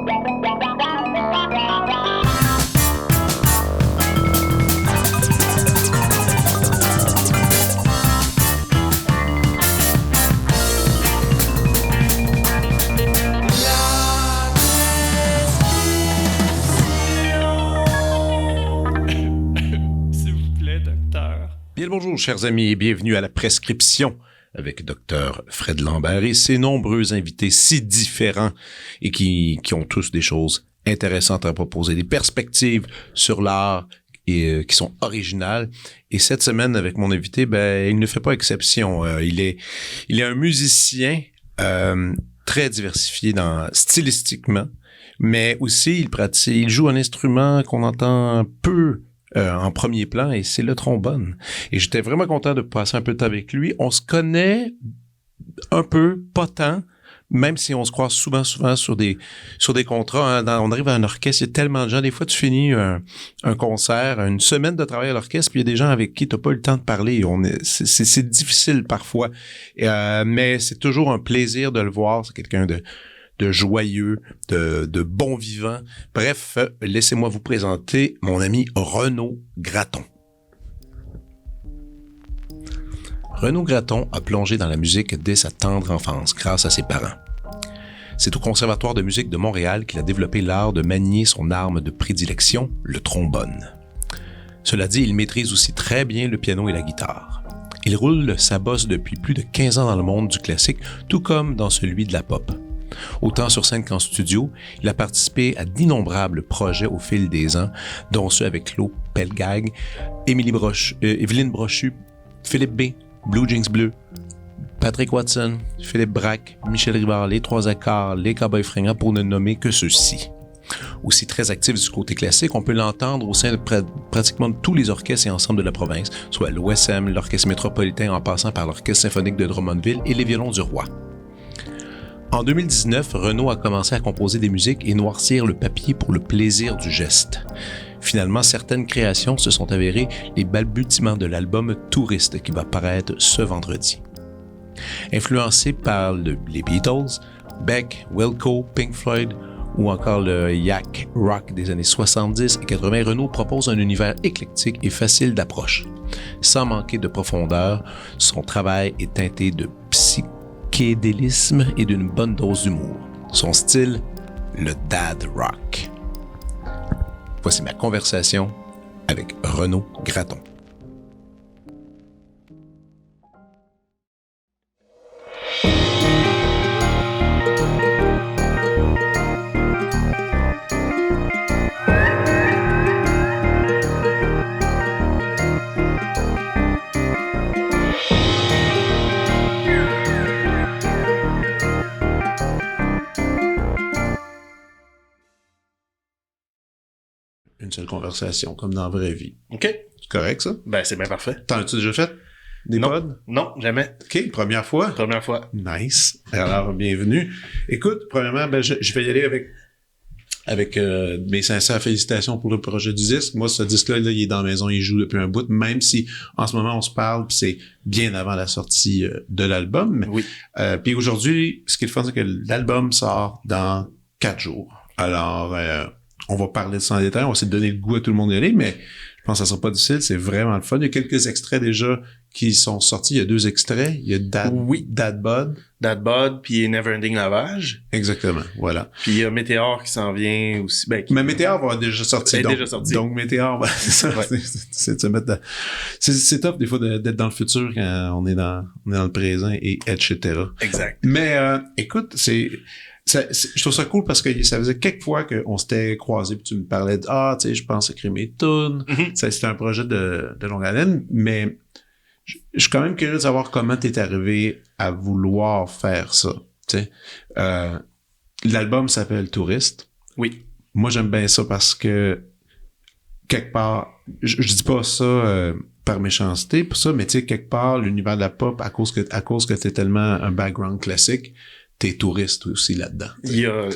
Bien le bonjour, chers amis, et bienvenue à la prescription avec Dr. Fred Lambert et ses nombreux invités si différents et qui ont tous des choses intéressantes à proposer, des perspectives sur l'art et qui sont originales. Et cette semaine, avec mon invité, il ne fait pas exception. Il est un musicien très diversifié stylistiquement, mais aussi il joue un instrument qu'on entend peu en premier plan, et c'est le trombone. Et j'étais vraiment content de passer un peu de temps avec lui. On se connaît un peu, pas tant, même si on se croise souvent sur des contrats. Hein. On arrive à un orchestre, il y a tellement de gens. Des fois, tu finis un concert, une semaine de travail à l'orchestre, puis il y a des gens avec qui tu n'as pas eu le temps de parler. C'est difficile parfois, mais c'est toujours un plaisir de le voir. C'est quelqu'un de joyeux, de bon vivant. Bref, laissez-moi vous présenter mon ami Renaud Gratton. Renaud Gratton a plongé dans la musique dès sa tendre enfance grâce à ses parents. C'est au Conservatoire de musique de Montréal qu'il a développé l'art de manier son arme de prédilection, le trombone. Cela dit, il maîtrise aussi très bien le piano et la guitare. Il roule sa bosse depuis plus de 15 ans dans le monde du classique, tout comme dans celui de la pop. Autant sur scène qu'en studio, il a participé à d'innombrables projets au fil des ans, dont ceux avec Claude Pelgag, Évelyne Brochu, Philippe B, Blue Jeans Bleu, Patrick Watson, Philippe Braque, Michel Rivard, Les Trois Accords, Les Cowboys Fringants, pour ne nommer que ceux-ci. Aussi très actif du côté classique, on peut l'entendre au sein de pratiquement tous les orchestres et ensembles de la province, soit l'OSM, l'Orchestre métropolitain en passant par l'Orchestre symphonique de Drummondville et les Violons du Roi. En 2019, Renaud a commencé à composer des musiques et noircir le papier pour le plaisir du geste. Finalement, certaines créations se sont avérées les balbutiements de l'album Touriste qui va paraître ce vendredi. Influencé par les Beatles, Beck, Wilco, Pink Floyd ou encore le yak rock des années 70 et 80, Renaud propose un univers éclectique et facile d'approche. Sans manquer de profondeur, son travail est teinté de psychédélisme et d'une bonne dose d'humour. Son style, le dad rock. Voici ma conversation avec Renaud Gratton. Une seule conversation, comme dans la vraie vie. OK. C'est correct, ça? Ben, c'est bien parfait. T'en as-tu déjà fait? Des pods? Non, jamais. OK, première fois? Première fois. Nice. Alors, bienvenue. Écoute, premièrement, je vais y aller avec mes sincères félicitations pour le projet du disque. Moi, ce disque-là, il est dans la maison, il joue depuis un bout, même si en ce moment, on se parle, puis c'est bien avant la sortie de l'album. Oui. Puis aujourd'hui, ce qui est le fun, c'est que l'album sort dans 4 jours. Alors, on va parler de ça en détail, on va essayer de donner le goût à tout le monde d'y aller, mais je pense que ça sera pas difficile, c'est vraiment le fun. Il y a quelques extraits déjà qui sont sortis, il y a 2 extraits, il y a Dad Bod, puis Neverending Lavage. Exactement, voilà. Puis il y a Météor qui s'en vient aussi. Mais Météor va déjà sortir. Donc Météor, c'est ça, ouais. c'est de se mettre dans... C'est top des fois d'être dans le futur quand on est dans le présent et etc. Exact. Mais écoute, je trouve ça cool parce que ça faisait quelques fois qu'on s'était croisés puis tu me parlais de tu sais, je pense écrire mes tunes. Ça, c'était un projet de longue haleine, mais je suis quand même curieux de savoir comment t'es arrivé à vouloir faire ça. Tu sais, l'album s'appelle Touriste. Oui. Moi, j'aime bien ça parce que quelque part, je dis pas ça par méchanceté pour ça, mais tu sais, quelque part, l'univers de la pop, à cause que t'es tellement un background classique, t'es touriste aussi là-dedans.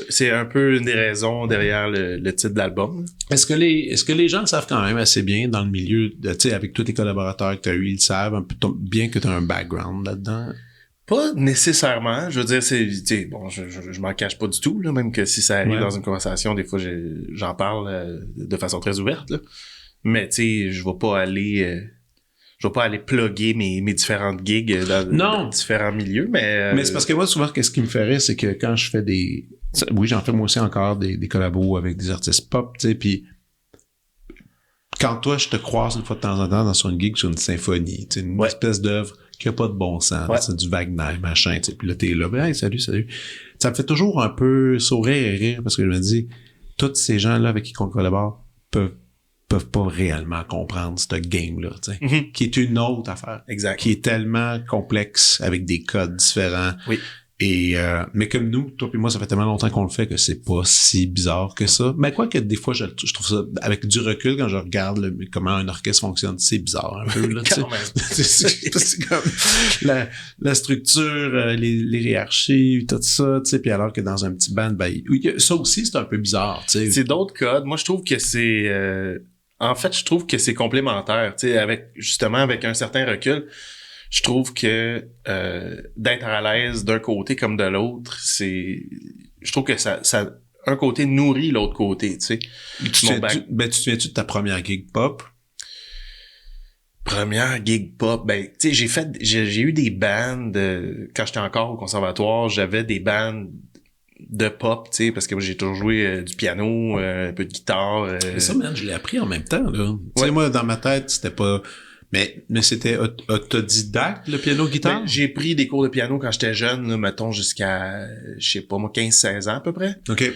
C'est un peu une des raisons derrière le titre de l'album. Est-ce que les gens le savent quand même assez bien dans le milieu, tu sais, avec tous tes collaborateurs que t'as eu, ils savent un peu bien que t'as un background là-dedans? Pas nécessairement. Je veux dire, bon, je m'en cache pas du tout, là, même que si ça arrive dans une conversation, des fois, j'en parle de façon très ouverte, là. Mais, tu sais, je vais pas aller plugger mes différentes gigs dans différents milieux, mais... Mais c'est parce que moi, souvent, qu'est-ce qui me fait rire, c'est que quand je fais oui, j'en fais moi aussi encore des collabos avec des artistes pop, tu sais, puis quand toi, je te croise une fois de temps en temps sur une gig, sur une symphonie, tu sais, une espèce d'œuvre qui a pas de bon sens, c'est du Wagner, machin, tu sais, puis là, t'es là, hey, salut. Ça me fait toujours un peu sourire et rire, parce que je me dis, tous ces gens-là avec qui on collabore peuvent pas réellement comprendre cette game-là, tu sais, qui est une autre affaire. Exact. Qui est tellement complexe, avec des codes différents. Oui. Et mais comme nous, toi et moi, ça fait tellement longtemps qu'on le fait que c'est pas si bizarre que ça. Mais quoi que des fois, je trouve ça, avec du recul, quand je regarde comment un orchestre fonctionne, c'est bizarre un peu. Là, c'est comme la structure, les hiérarchies, tout ça, tu sais. Puis alors que dans un petit band, ben, ça aussi, c'est un peu bizarre, tu sais. C'est d'autres codes. Moi, je trouve que c'est... En fait, je trouve que c'est complémentaire, tu sais, avec un certain recul. Je trouve que d'être à l'aise d'un côté comme de l'autre, je trouve que ça un côté nourrit l'autre côté, tu sais. Tu te souviens-tu de ta première gig pop? Première gig pop, ben tu sais, j'ai eu des bands quand j'étais encore au conservatoire, j'avais des bands de pop, tu sais, parce que moi, j'ai toujours joué du piano, un peu de guitare. Mais ça, man, je l'ai appris en même temps, là. Tu sais, moi, dans ma tête, c'était pas... Mais c'était autodidacte, le piano-guitare? Ben, j'ai pris des cours de piano quand j'étais jeune, là, mettons, jusqu'à, je sais pas, moi, 15-16 ans, à peu près. OK.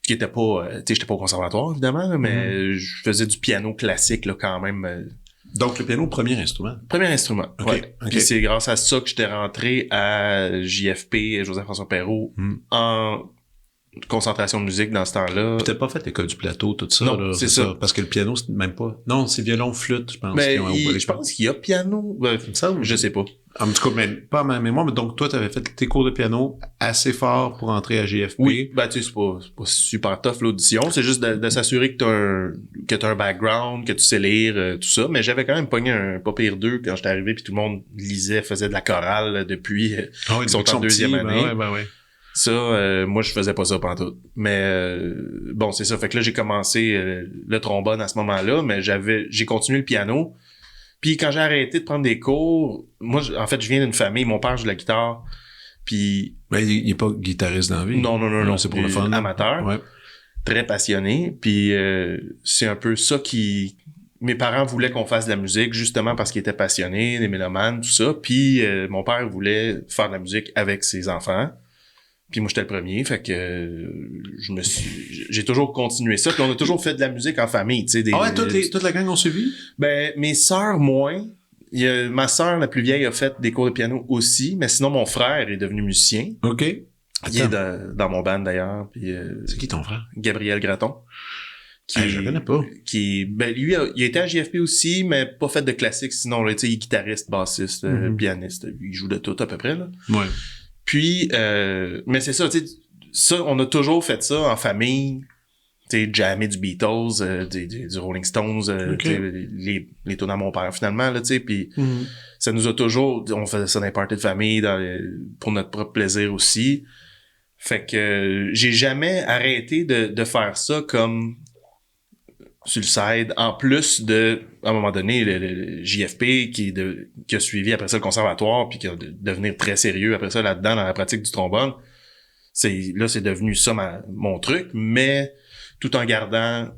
Qui était pas, tu sais, j'étais pas au conservatoire, évidemment, là, mais je faisais du piano classique, là, quand même. Donc, le piano, premier instrument? Premier instrument, OK. ouais. Puis c'est grâce à ça que j'étais rentré à JFP, Joseph-François Perrault, en concentration de musique dans ce temps-là. Puis t'as pas fait l'école du plateau, tout ça, non, là? C'est ça. Parce que le piano, c'est même pas... Non, c'est violon, flûte, je pense. Ben, je pense qu'il y a piano. Je sais pas. En tout cas, mais pas à ma mémoire, mais donc toi, t'avais fait tes cours de piano assez fort pour entrer à JFP. Oui, ben tu sais, c'est pas super tough l'audition, c'est juste de s'assurer que t'as un background, que tu sais lire, tout ça, mais j'avais quand même pogné un pas pire 2 quand j'étais arrivé puis tout le monde lisait, faisait de la chorale depuis ils sont en deuxième année. Ben ouais. Ça, moi, je faisais pas ça pantoute. Mais bon, c'est ça. Fait que là, j'ai commencé le trombone à ce moment-là, mais j'ai continué le piano. Puis quand j'ai arrêté de prendre des cours, moi, en fait, je viens d'une famille. Mon père joue de la guitare. Puis... Ben, il est pas guitariste dans la vie. Non. C'est pour le fun. Amateur. Ouais. Très passionné. Puis c'est un peu ça qui... Mes parents voulaient qu'on fasse de la musique, justement parce qu'ils étaient passionnés, des mélomanes, tout ça. Puis mon père voulait faire de la musique avec ses enfants. Puis moi, j'étais le premier, fait que j'ai toujours continué ça. Puis on a toujours fait de la musique en famille, tu sais. Toute la gang ont suivi? Ben, mes sœurs, moins. Ma sœur, la plus vieille, a fait des cours de piano aussi, mais sinon, mon frère est devenu musicien. OK. Il est dans mon band, d'ailleurs. Puis, c'est qui ton frère? Gabriel Graton. Je le connais pas. Ben, lui, il était à JFP aussi, mais pas fait de classique, sinon, tu sais, il est guitariste, bassiste, pianiste. Il joue de tout, à peu près, là. Ouais. Puis, mais c'est ça, tu sais, ça, on a toujours fait ça en famille, tu sais, jammer du Beatles, du Rolling Stones, les tours à mon père, finalement, là, tu sais, puis ça nous a toujours, on faisait ça dans les parties de famille, pour notre propre plaisir aussi. Fait que j'ai jamais arrêté de faire ça comme sur le side, en plus de, à un moment donné, le JFP qui a suivi après ça le conservatoire, puis qui a devenir très sérieux après ça là-dedans dans la pratique du trombone. C'est devenu ça mon truc, mais tout en gardant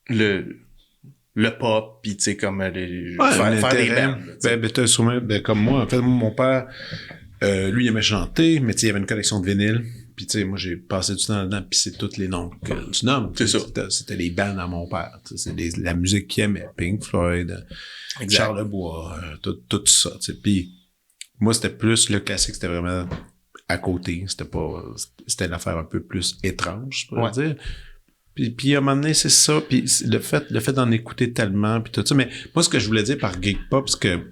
le pop, puis tu sais, comme faire des bands. T'as sûrement, comme moi, en fait, mon père, lui, il aimait chanter, mais tu sais, il y avait une collection de vinyles. Puis tu sais, moi j'ai passé du temps là-dedans, puis c'est tous les noms que tu nommes. C'est ça. C'était les bands à mon père. C'est la musique qu'il aimait, Pink Floyd, Charles Lebois, tout ça. Puis moi c'était plus le classique, c'était vraiment à côté. C'était l'affaire un peu plus étrange, je pourrais dire. Puis à un moment donné, c'est ça. Puis le fait d'en écouter tellement, puis tout ça. Mais moi ce que je voulais dire par geek pop, c'est que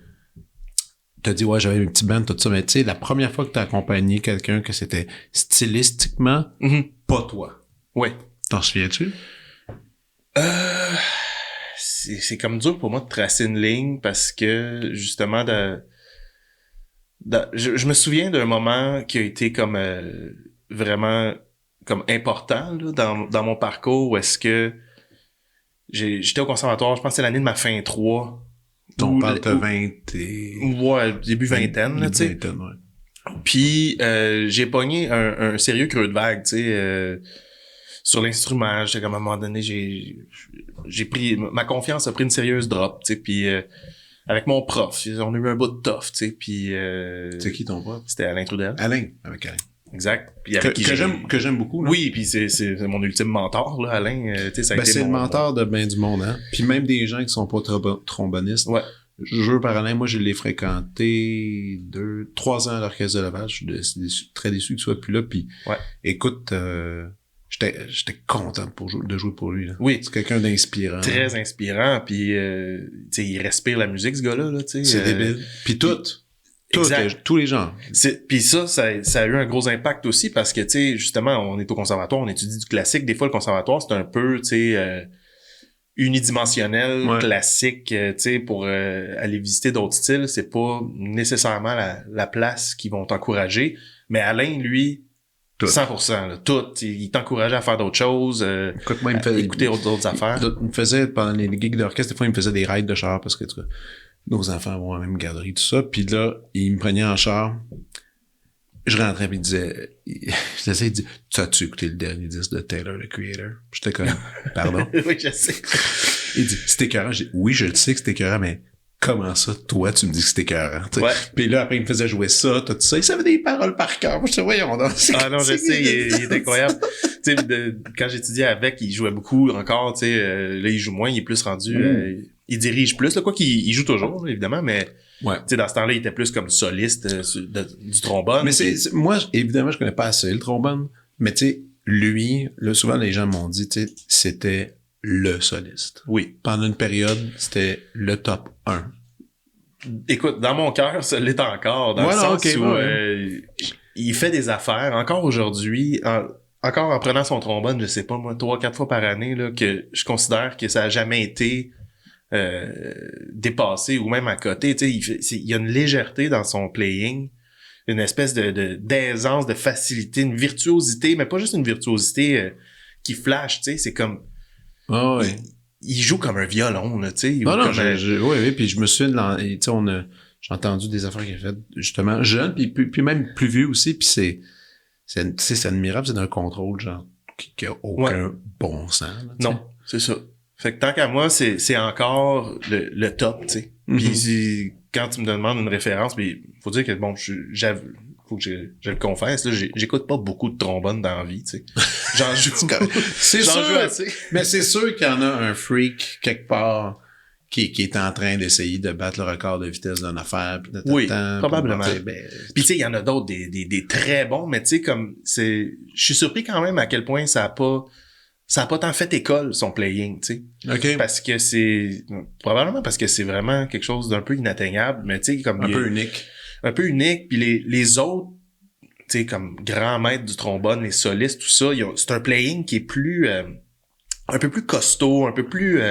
t'as dit, ouais, j'avais un petit band, tout ça, mais tu sais, la première fois que t'as accompagné quelqu'un que c'était stylistiquement pas toi. Ouais. T'en souviens-tu? C'est comme dur pour moi de tracer une ligne parce que, justement, Je me souviens d'un moment qui a été comme vraiment comme important là, dans mon parcours où est-ce que j'étais au conservatoire, je pense que c'est l'année de ma fin 3. On parle de 20 et... Ouais, début vingtaine, là, tu sais. Ouais. Puis j'ai pogné un sérieux creux de vague, tu sais, sur l'instrument. J'étais comme à un moment donné, j'ai pris... Ma confiance a pris une sérieuse drop, tu sais, puis... avec mon prof, on a eu un bout de tough, tu sais, puis... C'est qui ton prof? C'était Alain Trudel. Avec Alain. Exact. Puis avec que j'aime beaucoup. Là. Oui, puis c'est mon ultime mentor, là, Alain. Tu sais, ça a été c'est le mentor de ben du monde, hein. Puis même des gens qui sont pas trombonistes. Ouais. Jure par Alain, moi, je l'ai fréquenté 3 ans à l'Orchestre de Laval. Je suis très déçu qu'il soit plus là. Puis, ouais. Écoute, j'étais content de jouer pour lui. Là. Oui. C'est quelqu'un d'inspirant. Très inspirant. Puis, tu sais, il respire la musique, ce gars-là. Là, tu sais. C'est débile. Puis tous les gens. Puis ça a eu un gros impact aussi parce que, tu sais, justement, on est au conservatoire, on étudie du classique. Des fois, le conservatoire, c'est un peu, tu sais, unidimensionnel, classique, tu sais, pour aller visiter d'autres styles. C'est pas nécessairement la place qu'ils vont t'encourager. Mais Alain, lui, tout. 100%, là, tout. Il t'encourageait à faire d'autres choses, Écoute, moi, écouter d'autres affaires. Il me faisait, pendant les gigs d'orchestre, des fois, il me faisait des rides de char parce que, nos enfants vont à la même garderie, tout ça. Puis là, il me prenait en char. Je rentrais et il disait, il dit, tu as-tu écouté le dernier disque de Taylor, le Creator? J'étais comme, pardon? Oui, je sais. Il dit, c'est écœurant. J'ai dit, oui, je le sais que c'est écœurant, mais comment ça, toi, tu me dis que c'est écœurant? Ouais. Puis là, après, il me faisait jouer ça, tout ça. Il savait des paroles par cœur. Moi, je disais, voyons donc. Ah non, je sais, il est incroyable. Tu sais, quand j'étudiais avec, il jouait beaucoup encore, tu sais, là, il joue moins, il est plus rendu, il dirige plus, là, quoi qu'il joue toujours, là, évidemment, mais ouais. Tu sais, dans ce temps-là, il était plus comme soliste du trombone. Mais moi, évidemment, je connais pas assez le trombone, mais tu sais, lui, là, souvent, les gens m'ont dit, tu sais, c'était le soliste. Oui. Pendant une période, c'était le top 1. Écoute, dans mon cœur, ça l'est encore, dans le sens où il fait des affaires, encore aujourd'hui, encore en prenant son trombone, je sais pas, moi, 3-4 fois par année, là, que je considère que ça a jamais été dépassé ou même à côté. Tu sais, il y a une légèreté dans son playing, une espèce d'aisance, de facilité, une virtuosité, mais pas juste une virtuosité qui flash, tu sais, c'est comme... Oh, ouais. Il joue comme un violon, là, tu sais. Non, oui, puis je me souviens, tu sais, j'ai entendu des affaires qu'il a faites, justement, jeune, puis même plus vieux aussi, puis c'est admirable, c'est d'un contrôle, genre, qui a aucun bon sens. Là, non, c'est ça. Fait que tant qu'à moi, c'est encore le top, tu sais. Puis quand tu me demandes une référence, puis faut dire que, bon, faut que je le confesse, là, j'écoute pas beaucoup de trombone dans la vie, tu sais. J'en joue assez. Mais c'est sûr qu'il y en a un freak quelque part qui est en train d'essayer de battre le record de vitesse d'une affaire. Oui, probablement. Puis tu sais, il y en a d'autres, des très bons, mais tu sais, comme je suis surpris quand même à quel point ça a pas tant fait école, son playing, tu sais. OK. Parce que probablement parce que c'est vraiment quelque chose d'un peu inatteignable, mais tu sais, comme... Un peu unique. Un peu unique, puis les autres, tu sais, comme grands maîtres du trombone, les solistes, tout ça, c'est un playing qui est plus... un peu plus costaud, un peu plus...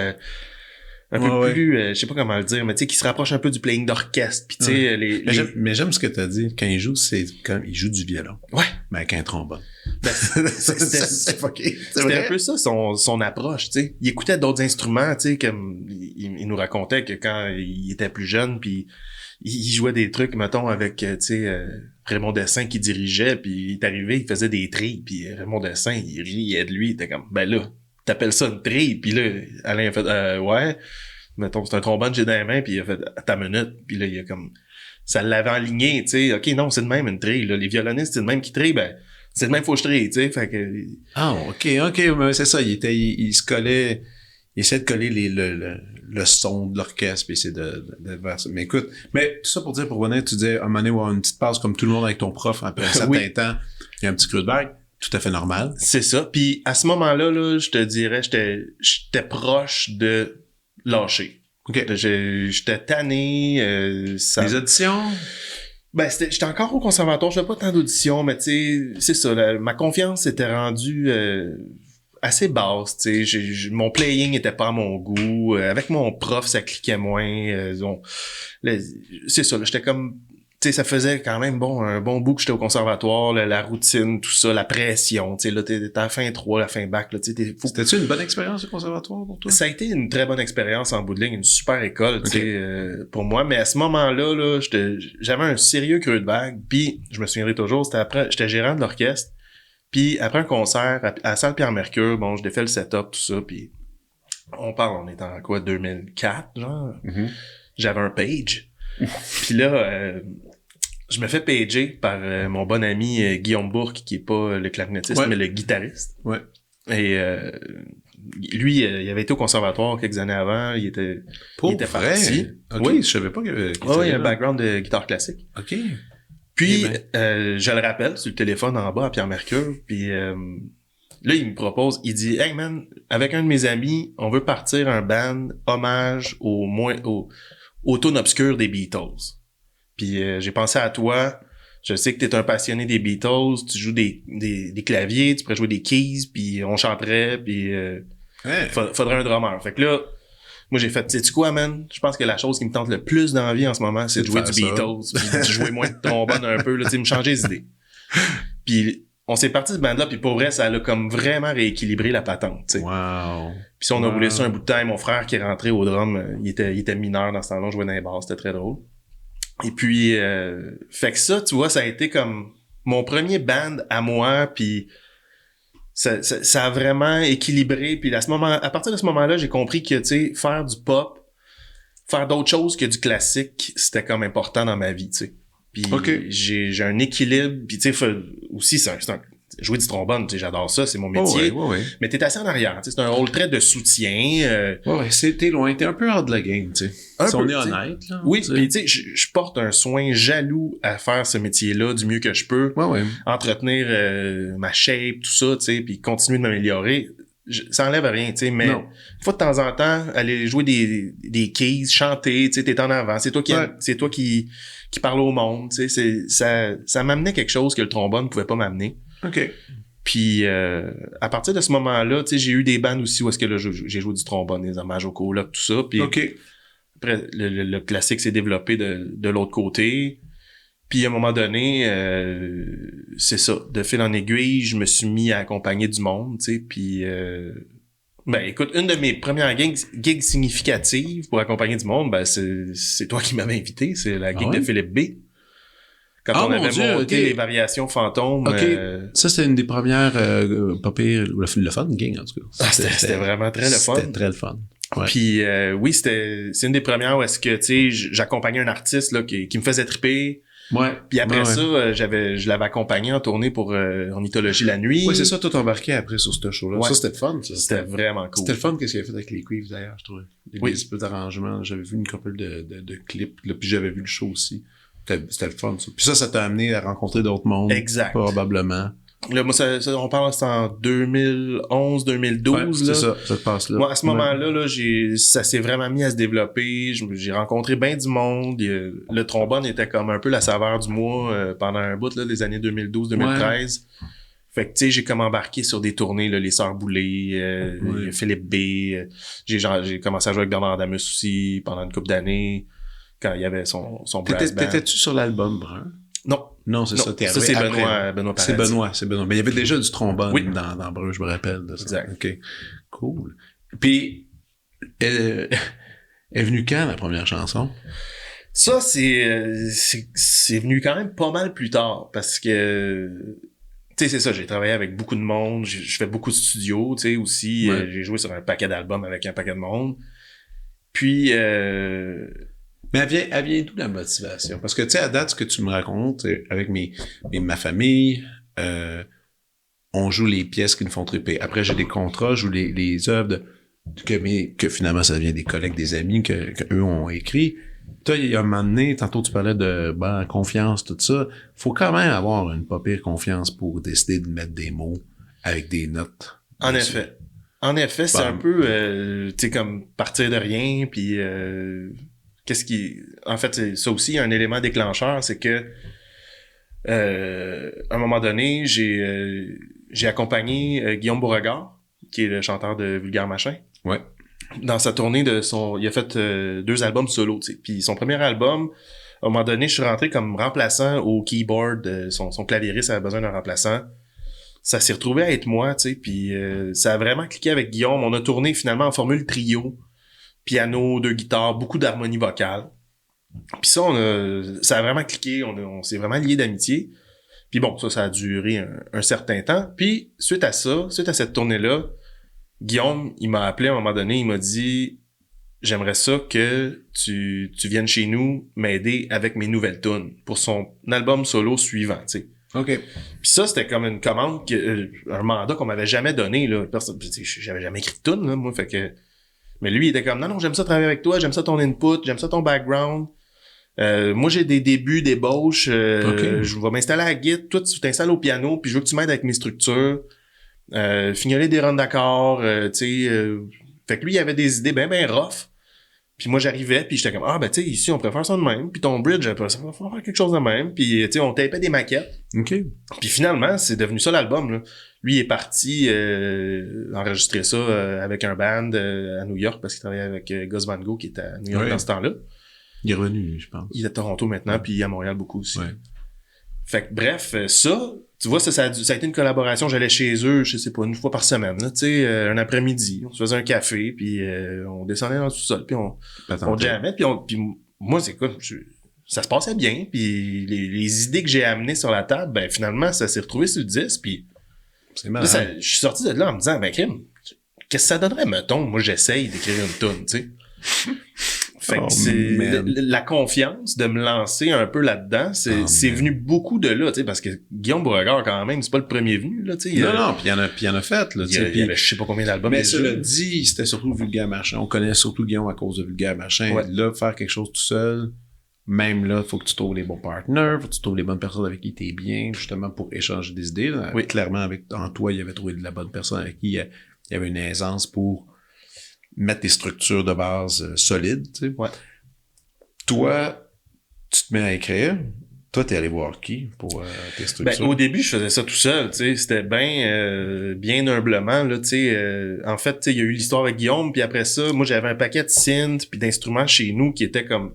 plus, je sais pas comment le dire, mais tu sais, qui se rapproche un peu du playing d'orchestre, puis tu sais, Mais j'aime ce que t'as dit. Quand il joue, c'est comme il joue du violon. Ouais. Mais avec un trombone. C'était un peu ça, son approche, tu sais. Il écoutait d'autres instruments, tu sais, comme il nous racontait que quand il était plus jeune, puis il jouait des trucs, mettons, avec, tu sais, Raymond Dessin qui dirigeait, puis il est arrivé, il faisait des trilles, puis Raymond Dessin, il riait de lui, il était comme, ben là, t'appelles ça une trille, puis là, Alain a fait, ouais, mettons, c'est un trombone, j'ai dans les mains, puis il a fait, à ta minute, puis là, il a comme, ça l'avait aligné, tu sais, ok, non, c'est de même une trille, là, les violonistes, c'est de même qui trillent, ben, c'est de même faut que je trille, tu sais, fait que... Ah, ok, mais c'est ça, il se collait, il essayait de coller le son de l'orchestre, puis essayer de faire ça. Mais écoute, mais tout ça pour dire, pour revenir, tu disais, à un moment donné, avoir une petite passe comme tout le monde avec ton prof, après un certain temps, il y a un petit creux de vague, tout à fait normal. C'est ça, puis à ce moment-là, là, je te dirais, j'étais proche de lâcher. OK. J'étais tanné, Les auditions? Ben, j'étais encore au conservatoire, je fais pas tant d'auditions, mais tu sais, c'est ça, ma confiance était rendue assez basse, tu sais, mon playing était pas à mon goût, avec mon prof, ça cliquait moins, c'est ça, là, j'étais comme, tu sais, ça faisait quand même un bon bout que j'étais au conservatoire, la routine, tout ça, la pression, tu sais, là, t'es à la fin 3, la fin bac, là, tu sais, C'était-tu une bonne expérience au conservatoire pour toi? Ça a été une très bonne expérience en bout de ligne, une super école, tu sais, pour moi, mais à ce moment-là, là, j'avais un sérieux creux de vague, puis je me souviendrai toujours, j'étais gérant de l'orchestre, puis après un concert à la salle Pierre-Mercure, bon, je défais le setup, tout ça, puis on est en quoi, 2004, genre? Mm-hmm. J'avais un page. Puis là, je me fais pager par mon bon ami Guillaume Bourque, qui est pas le clarinettiste, mais le guitariste. Ouais. Et lui, il avait été au conservatoire quelques années avant. Il était parti. Okay. Oui, je savais pas qu'il il a un background de guitare classique. OK. Puis, je le rappelle sur le téléphone en bas à Pierre-Mercure. Puis là, il me propose, il dit « Hey man, avec un de mes amis, on veut partir un band hommage au tune obscur des Beatles. » Puis j'ai pensé à toi. Je sais que t'es un passionné des Beatles. Tu joues des claviers, tu pourrais jouer des keys, puis on chanterait, puis faudrait un drummer. Fait que là, moi j'ai fait, sais-tu quoi, man? Je pense que la chose qui me tente le plus dans la vie en ce moment, c'est de jouer du Beatles, puis de jouer moins de trombone un peu, là, tu sais, me changer les idées. Puis on s'est parti de ce band-là, puis pour vrai, ça a comme vraiment rééquilibré la patente, tu sais. Wow. Puis on a roulé ça un bout de temps. Mon frère qui est rentré au drum, il était mineur dans ce temps-là, on jouait dans les bars, c'était très drôle. Et puis, fait que ça, tu vois, ça a été comme mon premier band à moi, puis ça a vraiment équilibré. Puis à partir de ce moment-là, j'ai compris que, tu sais, faire du pop, faire d'autres choses que du classique, c'était comme important dans ma vie, tu sais. Puis j'ai un équilibre, puis tu sais, aussi, jouer du trombone, tu sais, j'adore ça, c'est mon métier. Ouais. Mais t'es assis en arrière, tu sais, c'est un rôle très de soutien. T'es loin, t'es un peu hors de la game, tu sais. Si on est honnête, là. Oui, puis tu sais, je porte un soin jaloux à faire ce métier-là du mieux que je peux. Entretenir ma shape, tout ça, tu sais, puis continuer de m'améliorer. Ça enlève rien, tu sais, mais une fois de temps en temps, aller jouer des keys, chanter, tu sais, t'es en avant. C'est toi qui parle au monde, tu sais, ça m'amenait quelque chose que le trombone pouvait pas m'amener. OK. Puis à partir de ce moment-là, tu sais, j'ai eu des bands aussi où est-ce que là, j'ai joué du trombone, des hommages au coloc, tout ça. Puis après, le classique s'est développé de l'autre côté. Puis à un moment donné, c'est ça, de fil en aiguille, je me suis mis à accompagner du monde, tu sais, puis écoute, une de mes premières gigs significatives pour accompagner du monde, c'est toi qui m'avais invité, c'est la gig de Philippe B. Quand on avait monté les variations fantômes. Ça, c'était une des premières, pas pire, le fun gig, en tout cas. C'était vraiment très le fun. C'était très le fun. Ouais. Puis oui, c'est une des premières où est-ce que, tu sais, j'accompagnais un artiste là qui me faisait triper. Ouais. Puis après ça, je l'avais accompagné en tournée pour Ornithologie la nuit. Oui, c'est ça, tout embarqué après sur ce show-là. Ouais. Ça, c'était fun, ça. C'était vraiment cool. C'était le fun qu'est-ce qu'il avait fait avec les cuivres, d'ailleurs, je trouvais. Des espèces d'arrangements. J'avais vu une couple de clips, là, puis j'avais vu le show aussi. C'était le fun, ça. Puis ça t'a amené à rencontrer d'autres mondes. Exact. Probablement. Là, moi, on parle, c'est en 2011, 2012, là. C'est ça te passe là. Moi, à ce moment-là, là, ça s'est vraiment mis à se développer. J'ai rencontré bien du monde. Le trombone était comme un peu la saveur du mois pendant un bout, là, les années 2012-2013. Fait que, tu sais, j'ai comme embarqué sur des tournées, là, les Sœurs Boulay, Philippe B. J'ai commencé à jouer avec Bernard Adamus aussi pendant une couple d'années, quand il y avait son brass band. T'étais-tu sur l'album Brun? Non, ça. Ça, c'est Benoît Paradis. C'est Benoît. Mais il y avait déjà du trombone dans Brun, je me rappelle de ça. Exact. OK. Cool. Puis, est venue quand, la première chanson? Ça, c'est venu quand même pas mal plus tard, parce que, tu sais, c'est ça, j'ai travaillé avec beaucoup de monde, je fais beaucoup de studios, tu sais, aussi, j'ai joué sur un paquet d'albums avec un paquet de monde. Puis, mais elle vient d'où la motivation? Parce que, tu sais, à date, ce que tu me racontes, avec ma famille, on joue les pièces qui nous font triper. Après, j'ai des contrats, je joue les œuvres que finalement, ça vient des collègues, des amis que eux ont écrit. Toi, il y a un moment donné, tantôt tu parlais de confiance, tout ça. Faut quand même avoir une pas pire confiance pour décider de mettre des mots avec des notes. En effet, c'est un peu, tu sais, comme partir de rien, puis en fait, ça aussi, un élément déclencheur, c'est que à un moment donné, j'ai accompagné Guillaume Beauregard, qui est le chanteur de Vulgaire Machin. Ouais. Dans sa tournée il a fait 2 albums solo, tu sais. Puis son premier album À un moment donné, je suis rentré comme remplaçant au keyboard. Son claviériste avait besoin d'un remplaçant. Ça s'est retrouvé à être moi, tu sais, puis ça a vraiment cliqué avec Guillaume. On a tourné finalement en formule trio, piano, 2 guitares, beaucoup d'harmonie vocale. Puis ça, ça a vraiment cliqué, on s'est vraiment liés d'amitié. Puis bon, ça a duré un certain temps. Puis suite à cette tournée-là, Guillaume, il m'a appelé à un moment donné, il m'a dit « J'aimerais ça que tu viennes chez nous m'aider avec mes nouvelles tunes pour son album solo suivant, tu sais. » OK. Puis ça, c'était comme une commande, un mandat qu'on m'avait jamais donné, là. J'avais jamais écrit de tune, là, moi, fait que... Mais lui, il était comme « Non, j'aime ça travailler avec toi, j'aime ça ton input, j'aime ça ton background. Moi, j'ai des débuts d'ébauche, je vais m'installer à la guitare, toi, tu t'installes au piano, puis je veux que tu m'aides avec mes structures. Fignoler des runs d'accords, tu sais... fait que lui, il avait des idées ben rough. Puis moi, j'arrivais, puis j'étais comme, ben tu sais, ici, on préfère ça de même. Puis ton bridge, ça va faire quelque chose de même. Puis tu sais, on tapait des maquettes. OK. Puis finalement, c'est devenu ça l'album, là. Lui, il est parti enregistrer ça avec un band à New York, parce qu'il travaillait avec Gus Van Gogh, qui était à New York dans ce temps-là. Il est revenu, je pense. Il est à Toronto maintenant, puis à Montréal beaucoup aussi. Ouais. Fait que bref, ça, tu vois, ça a été une collaboration. J'allais chez eux, je sais pas, une fois par semaine, là, tu sais, un après-midi. On se faisait un café, puis on descendait dans le sous-sol, puis on jammait, puis moi, c'est quoi, ça se passait bien, puis les idées que j'ai amenées sur la table, ben finalement, ça s'est retrouvé sur le disque, puis c'est marrant. Je suis sorti de là en me disant, ben crime, qu'est-ce que ça donnerait, mettons, moi j'essaye d'écrire une toune, tu sais. Fait que c'est la confiance de me lancer un peu là-dedans, c'est venu beaucoup de là, tu sais, parce que Guillaume Beauregard, quand même, c'est pas le premier venu, là, tu sais. Non, puis il y en a fait, là, tu sais. Il y avait je sais pas combien d'albums. Mais cela dit, c'était surtout Vulgaire Machin. On connaît surtout Guillaume à cause de Vulgaire Machin. Ouais. Là, faire quelque chose tout seul, même là, faut que tu trouves les bons partners, faut que tu trouves les bonnes personnes avec qui t'es bien, justement, pour échanger des idées. Là. Oui. Clairement, en toi, il avait trouvé de la bonne personne avec qui il y avait une aisance pour mettre des structures de base solides, tu sais. Ouais. Toi, tu te mets à écrire. Toi, t'es allé voir qui pour tes structures? Ben, au début, je faisais ça tout seul, tu sais. C'était bien humblement, là, tu sais. En fait, tu sais, il y a eu l'histoire avec Guillaume, puis après ça, moi, j'avais un paquet de synths puis d'instruments chez nous qui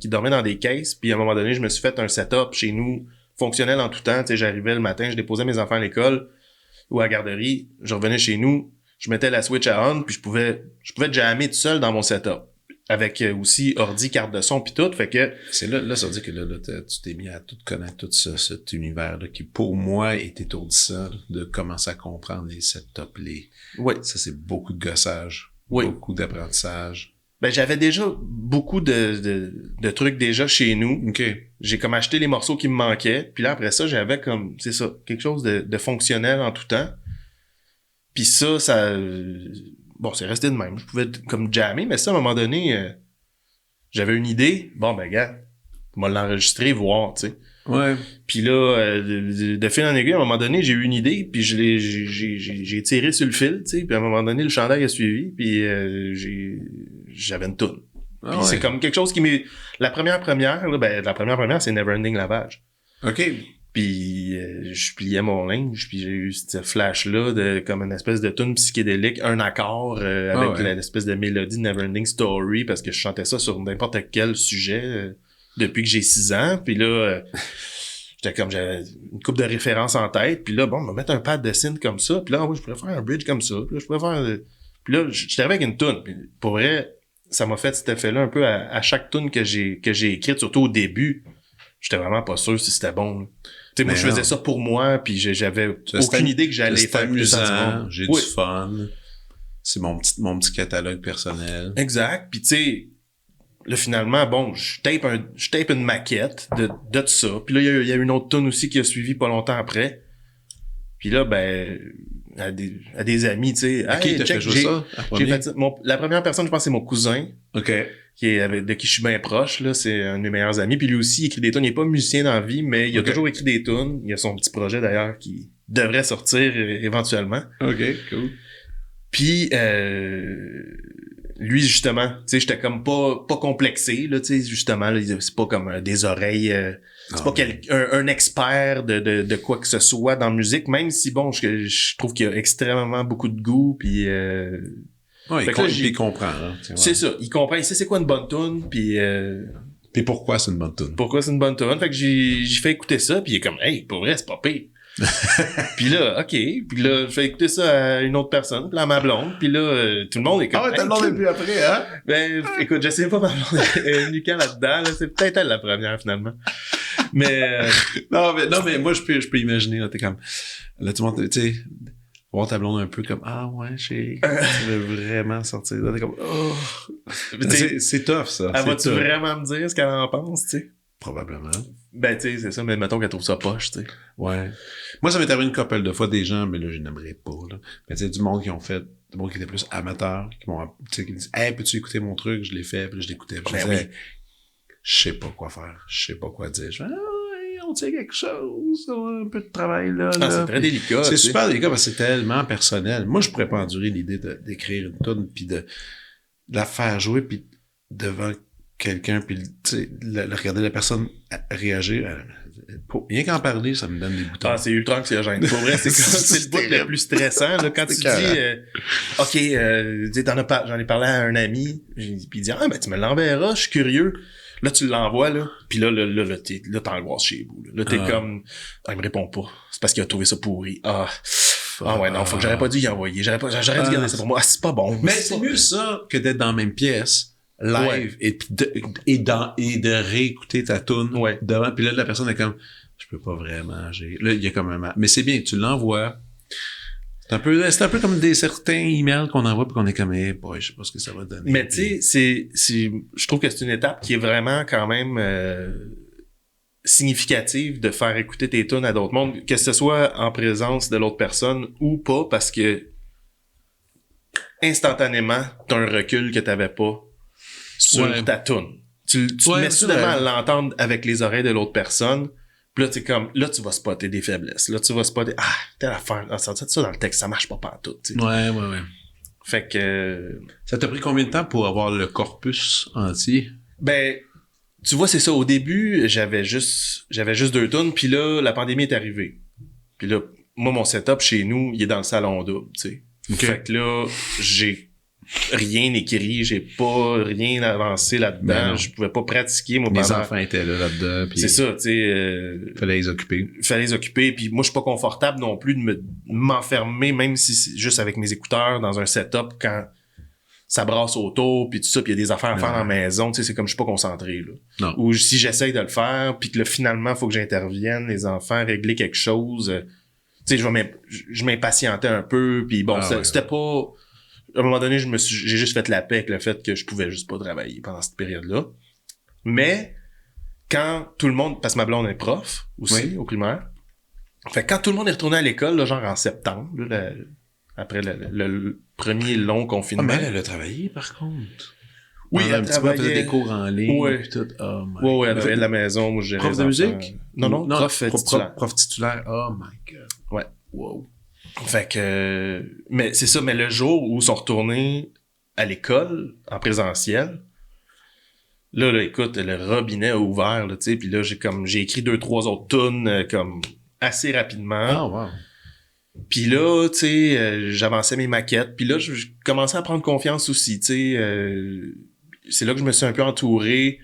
dormaient dans des caisses, puis à un moment donné, je me suis fait un setup chez nous, fonctionnel en tout temps, tu sais. J'arrivais le matin, je déposais mes enfants à l'école ou à la garderie, je revenais chez nous, je mettais la switch à on, puis je pouvais jammer tout seul dans mon setup. Avec aussi ordi, carte de son pis tout, fait que... C'est là, ça veut dire que là tu t'es mis à tout connaître, tout ça, cet univers-là, qui, pour moi, est étourdissant, de commencer à comprendre les setups, Oui. Ça, c'est beaucoup de gossage. Oui. Beaucoup d'apprentissage. Ben, j'avais déjà beaucoup de trucs déjà chez nous. OK. J'ai comme acheté les morceaux qui me manquaient, puis là, après ça, j'avais comme, c'est ça, quelque chose de fonctionnel en tout temps. Puis ça... Bon, c'est resté de même. Je pouvais comme jammer, mais ça, à un moment donné, j'avais une idée. Bon, ben, gars, on va l'enregistrer, voir, tu sais. Ouais. Puis là, de fil en aiguille, à un moment donné, j'ai eu une idée, puis j'ai tiré sur le fil, tu sais. Puis à un moment donné, le chandail a suivi, puis j'avais une toune. Puis c'est comme quelque chose qui m'est... La première, là, c'est Neverending Lavage. OK. Puis je pliais mon linge, puis j'ai eu ce flash-là de comme une espèce de tune psychédélique, un accord avec l'espèce de mélodie de Neverending Story, parce que je chantais ça sur n'importe quel sujet depuis que j'ai 6 ans. Puis là, j'avais une couple de références en tête, puis là, bon, on va mettre un pad de synth comme ça, puis là, oui, je pourrais faire un bridge comme ça, puis là, je pourrais faire... Puis là, j'étais avec une tune, puis pour vrai, ça m'a fait cet effet-là un peu à chaque tune que j'ai écrite, surtout au début. J'étais vraiment pas sûr si c'était bon. Tu sais, moi, je faisais ça pour moi, puis j'avais aucune idée que j'allais faire plus ça. J'ai du fun. C'est mon petit catalogue personnel. Exact. Puis tu sais, là, finalement, bon, je tape une maquette de ça. Puis là, il y a une autre tune aussi qui a suivi pas longtemps après. Puis là, ben, à des amis, tu sais. Qui t'a fait jouer ça? La première personne, je pense, c'est mon cousin. OK. De qui je suis bien proche, là, c'est un de mes meilleurs amis, puis lui aussi il écrit des tunes, il est pas musicien dans la vie, mais il a toujours écrit des tunes, il a son petit projet d'ailleurs qui devrait sortir éventuellement. OK, cool. Puis lui justement, tu sais, j'étais comme pas complexé là, tu sais, justement là, c'est pas comme des oreilles c'est pas un expert de quoi que ce soit dans la musique, même si bon, je trouve qu'il y a extrêmement beaucoup de goût, puis ouais, il comprend. Hein, c'est ça, il comprend, il sait c'est quoi une bonne tune, puis Puis pourquoi c'est une bonne tune? Pourquoi c'est une bonne tune? Fait que j'ai fait écouter ça, puis il est comme, hey, pour vrai, c'est pas pire. Puis là, OK. Puis là, je fais écouter ça à une autre personne, puis à ma blonde. Puis là, tout le monde est comme... Ah ouais, t'as le monde plus après, hein? Ben, écoute, je sais pas ma blonde est venue quand là-dedans. Là, c'est peut-être elle la première, finalement. Mais... non, mais moi, je peux imaginer, là, t'es comme... Là, tout le monde, tu sais... Voir ta blonde un peu comme, ah ouais, tu veux vraiment sortir. Là, t'es comme, oh. C'est tough, ça. Elle va-tu vraiment me dire ce qu'elle en pense, tu sais? Probablement. Ben, tu sais, c'est ça, mais mettons qu'elle trouve ça poche, tu sais. Ouais. Moi, ça m'est arrivé une couple de fois des gens, mais là, je n'aimerais pas, là. Mais tu sais, du monde qui ont fait, du monde qui était plus amateur, qui m'ont, tu sais, qui me disent, hey, peux-tu écouter mon truc? Je l'ai fait, puis je l'écoutais. Puis je disais, je sais pas quoi faire. Je sais pas quoi dire. Je fais, on tient quelque chose, un peu de travail, là. Ah, c'est très délicat. C'est super délicat parce que c'est tellement personnel. Moi, je pourrais pas endurer l'idée d'écrire une tune puis de la faire jouer puis devant quelqu'un puis tu sais le regarder la personne réagir rien qu'en parler ça me donne des boutons. Ah, c'est ultra anxiogène. Pour vrai, c'est le bout le plus stressant là, quand tu dis OK, j'en ai parlé à un ami, puis il dit ah ben tu me l'enverras, je suis curieux. Là tu l'envoies là, puis là t'angoisses chez vous. Là t'es comme il me répond pas. C'est parce qu'il a trouvé ça pourri. Ah ouais, non, faut que j'aurais pas dû y envoyer. J'aurais dû garder ça pour moi. Ah, c'est pas bon. Mais c'est mieux ça que d'être dans la même pièce live et de réécouter ta toune devant puis là la personne est comme je peux pas vraiment là il y a comme un mais c'est bien tu l'envoies c'est un peu comme certains emails qu'on envoie puis qu'on est comme boy, je sais pas ce que ça va donner. Mais tu sais je trouve que c'est une étape qui est vraiment quand même significative de faire écouter tes tunes à d'autres mondes, que ce soit en présence de l'autre personne ou pas, parce que instantanément t'as un recul que t'avais pas sur ta tune. Tu mets soudainement à l'entendre avec les oreilles de l'autre personne. Puis là, là, tu vas spotter des faiblesses. Là, tu vas spotter, telle affaire. Ça dans le texte, ça marche pas pantoute, tu sais. Ouais. Fait que... Ça t'a pris combien de temps pour avoir le corpus entier? Ben, tu vois, c'est ça. Au début, j'avais juste 2 tunes, puis là, la pandémie est arrivée. Puis là, moi, mon setup chez nous, il est dans le salon double, tu sais. Okay. Fait que là, j'ai rien écrit, j'ai pas rien avancé là-dedans, je pouvais pas pratiquer. Moi, les enfants étaient là-dedans. C'est ça, tu sais. Fallait les occuper. Puis moi, je suis pas confortable non plus de m'enfermer, même si c'est juste avec mes écouteurs dans un setup quand ça brasse autour, puis tout ça, puis il y a des affaires à faire dans la maison, tu sais, c'est comme je suis pas concentré, là. Non. Ou si j'essaye de le faire, puis que là, finalement, faut que j'intervienne, les enfants, régler quelque chose, tu sais, je m'impatientais un peu, puis bon, c'était pas... À un moment donné, j'ai juste fait la paix avec le fait que je pouvais juste pas travailler pendant cette période-là. Mais, quand tout le monde, parce que ma blonde est prof aussi, au primaire, fait que quand tout le monde est retourné à l'école, là, genre en septembre, là, après le premier long confinement. Ah, mais elle a travaillé, par contre. Oui, elle travaillait. Elle faisait des cours en ligne. Ouais. Puis tout. Oh my ouais, elle travaillait de la maison. Moi, je gérais prof de musique? Non, prof titulaire. Oh my God. Ouais. Wow. Fait que... Mais c'est ça, mais le jour où ils sont retournés à l'école, en présentiel, là, écoute, le robinet a ouvert, là, tu sais, puis là, j'ai écrit 2-3 autres tunes, comme, assez rapidement. Oh, wow. Puis là, tu sais, j'avançais mes maquettes, puis là, je commençais à prendre confiance aussi, tu sais. C'est là que je me suis un peu entouré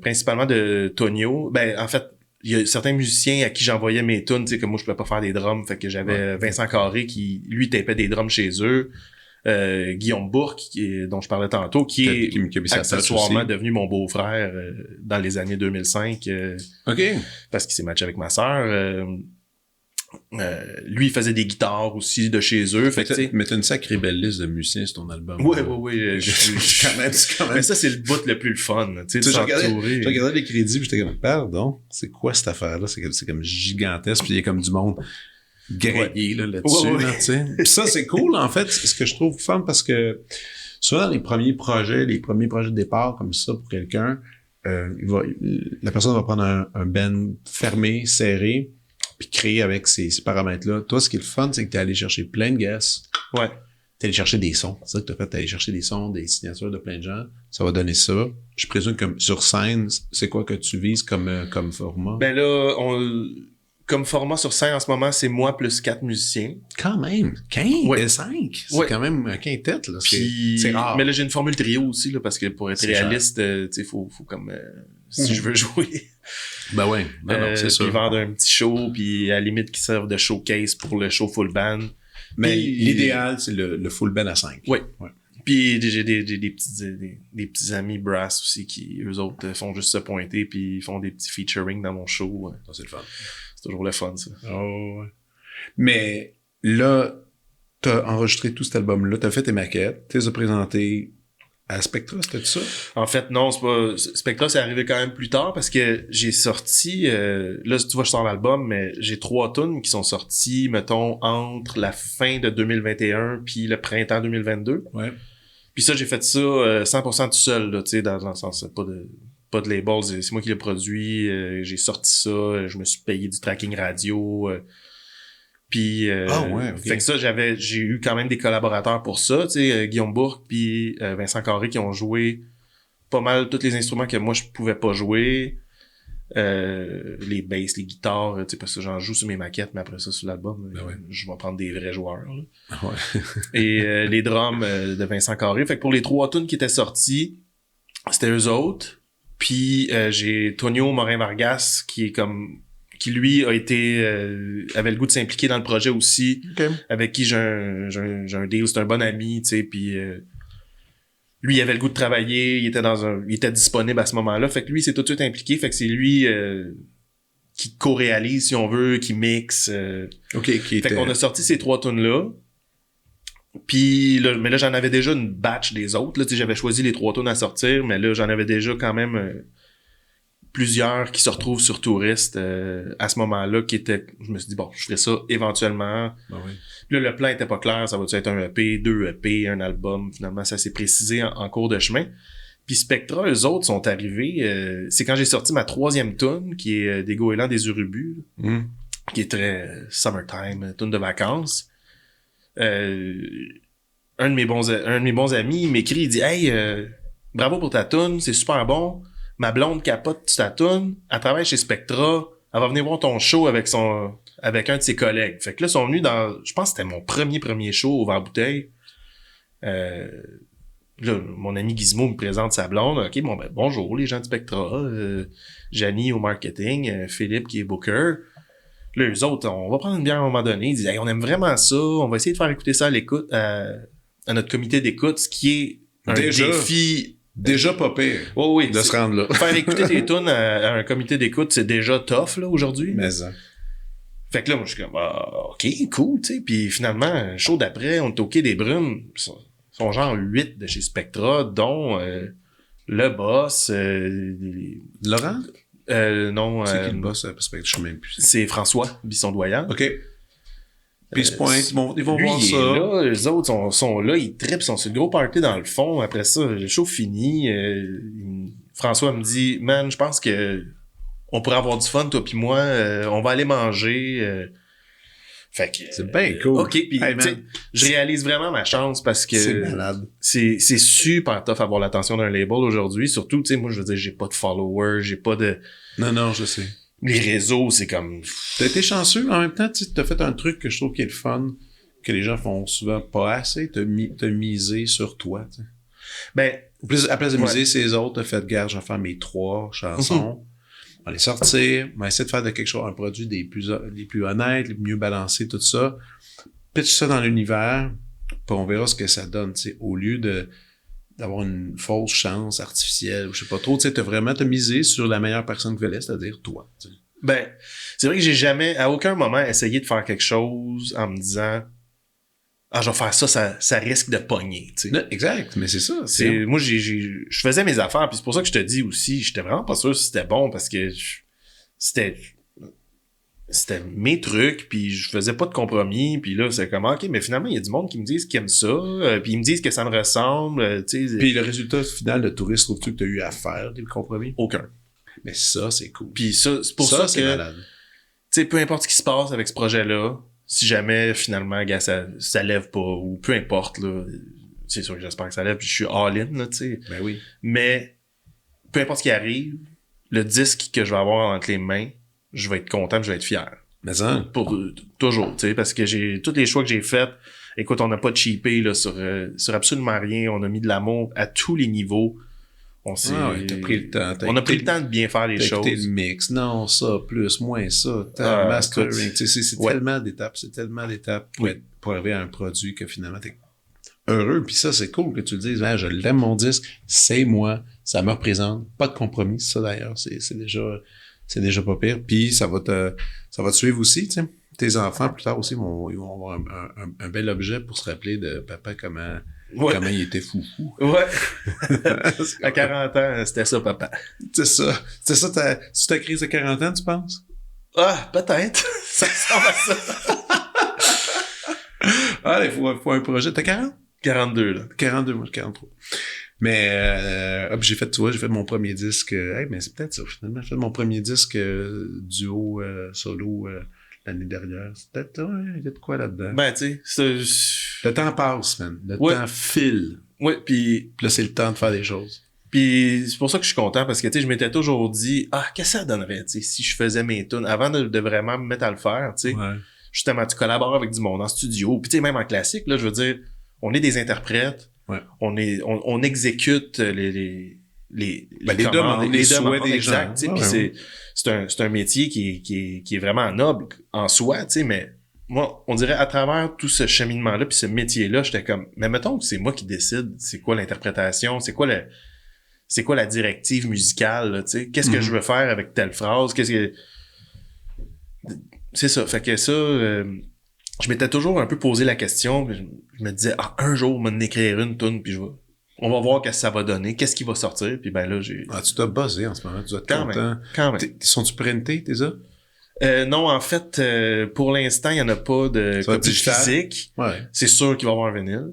principalement de Tonio. Ben, en fait, il y a certains musiciens à qui j'envoyais mes tunes, tu sais, comme moi, je pouvais pas faire des drums, fait que j'avais Vincent Carré qui, lui, tapait des drums chez eux. Guillaume Bourque, dont je parlais tantôt, qui est accessoirement devenu mon beau-frère dans les années 2005. OK. Parce qu'il s'est matché avec ma sœur. Lui, il faisait des guitares aussi de chez eux. Mais t'as une sacrée belle liste de musiciens sur ton album. Oui. quand même. Mais ça, c'est le bout le plus fun. Tu sais, je regardais les crédits, puis j'étais comme, pardon, c'est quoi cette affaire-là? C'est comme gigantesque, puis il y a comme du monde grillé là-dessus. Là, tu sais. Puis ça, c'est cool, en fait, ce que je trouve fun, parce que souvent dans les premiers projets de départ comme ça pour quelqu'un, la personne va prendre un band fermé, serré, puis créer avec ces paramètres-là. Toi, ce qui est le fun, c'est que t'es allé chercher plein de guests. Ouais. T'es allé chercher des sons. C'est ça que t'as fait. T'es allé chercher des sons, des signatures de plein de gens. Ça va donner ça. Je présume que sur scène, c'est quoi que tu vises comme format? Ben là, comme format sur scène en ce moment, c'est moi plus 4 musiciens. Quand même. 15 et 5. C'est quand même un quintet, là. C'est rare. Mais là, j'ai une formule trio aussi, là, parce que pour être réaliste, tu sais, faut comme, si je veux jouer. Ben ouais. Non, c'est sûr. Puis vendre un petit show, puis à la limite qui servent de showcase pour le show full band. Mais l'idéal, c'est le full band à 5. Oui. Ouais. Puis j'ai des petits amis brass aussi qui, eux autres, font juste se pointer puis ils font des petits featuring dans mon show. Ça, c'est le fun. C'est toujours le fun, ça. Oh, ouais. Mais là, t'as enregistré tout cet album-là, t'as fait tes maquettes, t'es présenté à Spectra, c'était ça? En fait, non, c'est pas... Spectra, c'est arrivé quand même plus tard parce que j'ai sorti... là, tu vois, je sors l'album, mais j'ai 3 tunes qui sont sorties, mettons, entre la fin de 2021 puis le printemps 2022. Ouais. Puis ça, j'ai fait ça 100% tout seul, là, tu sais, dans le sens, pas de label, c'est moi qui l'ai produit, j'ai sorti ça, je me suis payé du tracking radio, puis ouais, okay. Fait que ça, j'ai eu quand même des collaborateurs pour ça, tu sais, Guillaume Bourque puis Vincent Carré qui ont joué pas mal tous les instruments que moi je pouvais pas jouer, les basses, les guitares, tu sais, parce que j'en joue sur mes maquettes, mais après ça sur l'album, je vais prendre des vrais joueurs. Là. Ouais. Et les drums de Vincent Carré. Fait que pour les 3 tunes qui étaient sorties, c'était eux autres. Puis j'ai Tonio Morin-Vargas qui lui avait le goût de s'impliquer dans le projet aussi, avec qui j'ai un deal, c'est un bon ami, tu sais, puis lui il avait le goût de travailler, il était disponible à ce moment-là, fait que lui il s'est tout de suite impliqué, fait que c'est lui qui co-réalise si on veut, qui mixe. Fait qu'on a sorti ces 3 tunes là. Puis là, mais là j'en avais déjà une batch des autres là, tu sais, j'avais choisi les 3 tunes à sortir, mais là j'en avais déjà quand même plusieurs qui se retrouvent sur Touriste à ce moment-là je me suis dit bon, je ferai ça éventuellement. Oui. Là le plan était pas clair, ça va être un EP, 2 EP, un album, finalement ça s'est précisé en cours de chemin. Puis Spectra, eux autres sont arrivés, c'est quand j'ai sorti ma 3e tune qui est des Goélands des Urubus, qui est très summertime, tune de vacances. Un de mes bons amis m'écrit, il dit hey, bravo pour ta tune, c'est super bon. Ma blonde capote ta tune, elle travaille chez Spectra, elle va venir voir ton show avec un de ses collègues. Fait que là, ils sont venus je pense que c'était mon premier show au Vert-Bouteille. Là, mon ami Gizmo me présente sa blonde. OK, bon, ben, bonjour les gens de Spectra, Janie au marketing, Philippe qui est booker. Là, eux autres, on va prendre une bière à un moment donné. Ils disent, hey, on aime vraiment ça. On va essayer de faire écouter ça à l'écoute, à notre comité d'écoute, ce qui est un défi. Déjà pas pire. Oui, de se rendre là. Faire écouter tes tunes à un comité d'écoute, c'est déjà tough, là, aujourd'hui. Mais ça. Fait que là, moi, je suis comme, OK, cool, tu sais. Puis finalement, show d'après, on est au Quai des Brumes. Ils sont genre 8 de chez Spectra, dont le boss. Laurent? Non. C'est qui le boss? Je sais même plus. C'est François Bisson-Doyen. OK. Puis ils se pointent, ils vont voir ça. Là, les autres sont là, ils trippent, sont sur le gros party dans le fond. Après ça, le show fini. François me dit, man, je pense que on pourrait avoir du fun, toi puis moi. On va aller manger. Fait que c'est bien cool. OK, puis hey, je réalise vraiment ma chance parce que c'est malade. C'est super tough avoir l'attention d'un label aujourd'hui, surtout tu sais moi je veux dire j'ai pas de followers, j'ai pas de Non, je sais. Les réseaux, c'est comme t'as été chanceux en même temps, tu as fait un truc que je trouve qui est le fun, que les gens font souvent pas assez, t'as misé sur toi, tu sais. Ben à place de miser sur les autres, t'as fait garde, je vais faire mes 3 chansons. On va les sortir, on va essayer de faire de quelque chose, un produit les plus honnêtes, les mieux balancés, tout ça. Pitch ça dans l'univers, puis on verra ce que ça donne, tu sais, au lieu d'avoir une fausse chance artificielle, ou je sais pas trop, tu sais, t'as misé sur la meilleure personne que voulait, c'est-à-dire toi. T'sais. Ben, c'est vrai que j'ai jamais, à aucun moment, essayé de faire quelque chose en me disant je vais faire ça, ça risque de pogner, tu sais. Non, exact, mais c'est ça. Moi, je faisais mes affaires, puis c'est pour ça que je te dis aussi, j'étais vraiment pas sûr si c'était bon, parce que c'était mes trucs, puis je faisais pas de compromis, puis là, c'est comme, OK, mais finalement, il y a du monde qui me disent qu'ils aiment ça, puis ils me disent que ça me ressemble, tu sais. Puis le résultat final de Touriste, trouves-tu que t'as eu à faire des compromis? Aucun. Mais ça, c'est cool. Puis ça, c'est pour ça c'est que, malade. Tu sais, peu importe ce qui se passe avec ce projet-là, si jamais, finalement, gars, ça lève pas, ou peu importe, là, c'est sûr que j'espère que ça lève, puis je suis all-in, là, tu sais. Ben oui. Mais, peu importe ce qui arrive, le disque que je vais avoir entre les mains, je vais être content, je vais être fier. Mais ça. Toujours, tu sais, parce que tous les choix que j'ai faits, écoute, on n'a pas cheapé là, sur absolument rien. On a mis de l'amour à tous les niveaux. T'as pris le temps. On a pris le temps de bien faire les choses. T'as écouté le mix. Non, ça, plus, moins ça. Mastering. C'est tellement d'étapes. C'est tellement d'étapes pour arriver à un produit que finalement t'es heureux. Puis ça, c'est cool que tu le dises. Je l'aime mon disque. C'est moi. Ça me représente. Pas de compromis. Ça, d'ailleurs, c'est déjà pas pire. Puis ça va te suivre aussi, tu sais. Tes enfants, plus tard aussi, ils vont avoir un bel objet pour se rappeler de papa comment il était foufou. Ouais. À 40 ans, c'était ça, papa. C'est ça. C'est ta crise de 40 ans, tu penses? Ah, peut-être. Ça ressemble à ça. Il faut un projet. T'as 40? 42, là. 42, moi, 43. Mais j'ai fait mon premier disque. Mais c'est peut-être ça, finalement. J'ai fait mon premier disque duo solo l'année dernière. C'est peut-être, il y a de quoi là-dedans. Ben, tu sais, le temps passe, man. Le temps file. Oui, puis là, c'est le temps de faire des choses. Puis c'est pour ça que je suis content, parce que, tu sais, je m'étais toujours dit, qu'est-ce que ça donnerait, tu sais, si je faisais mes tunes, avant de vraiment me mettre à le faire, tu sais. Ouais. Justement, tu collabores avec du monde en studio. Puis, tu sais, même en classique, là, je veux dire, on est des interprètes. Ouais. On exécute les demandes, les souhaits des gens. Puis c'est un métier qui est vraiment noble en soi, tu sais, mais moi, on dirait à travers tout ce cheminement-là puis ce métier-là, j'étais comme, mais mettons que c'est moi qui décide c'est quoi l'interprétation, c'est quoi la directive musicale, tu sais, qu'est-ce que je veux faire avec telle phrase, c'est ça, fait que ça, je m'étais toujours un peu posé la question, puis je me disais, un jour, on va en écrire une tune, puis on va voir qu'est-ce que ça va donner, qu'est-ce qui va sortir, puis ben là, tu t'as buzzé en ce moment, tu dois être content. Quand même. Sont-tu printés, tes ça? Non, en fait, pour l'instant, il n'y en a pas de copie physique. Ouais. C'est sûr qu'il va y avoir un vinyle.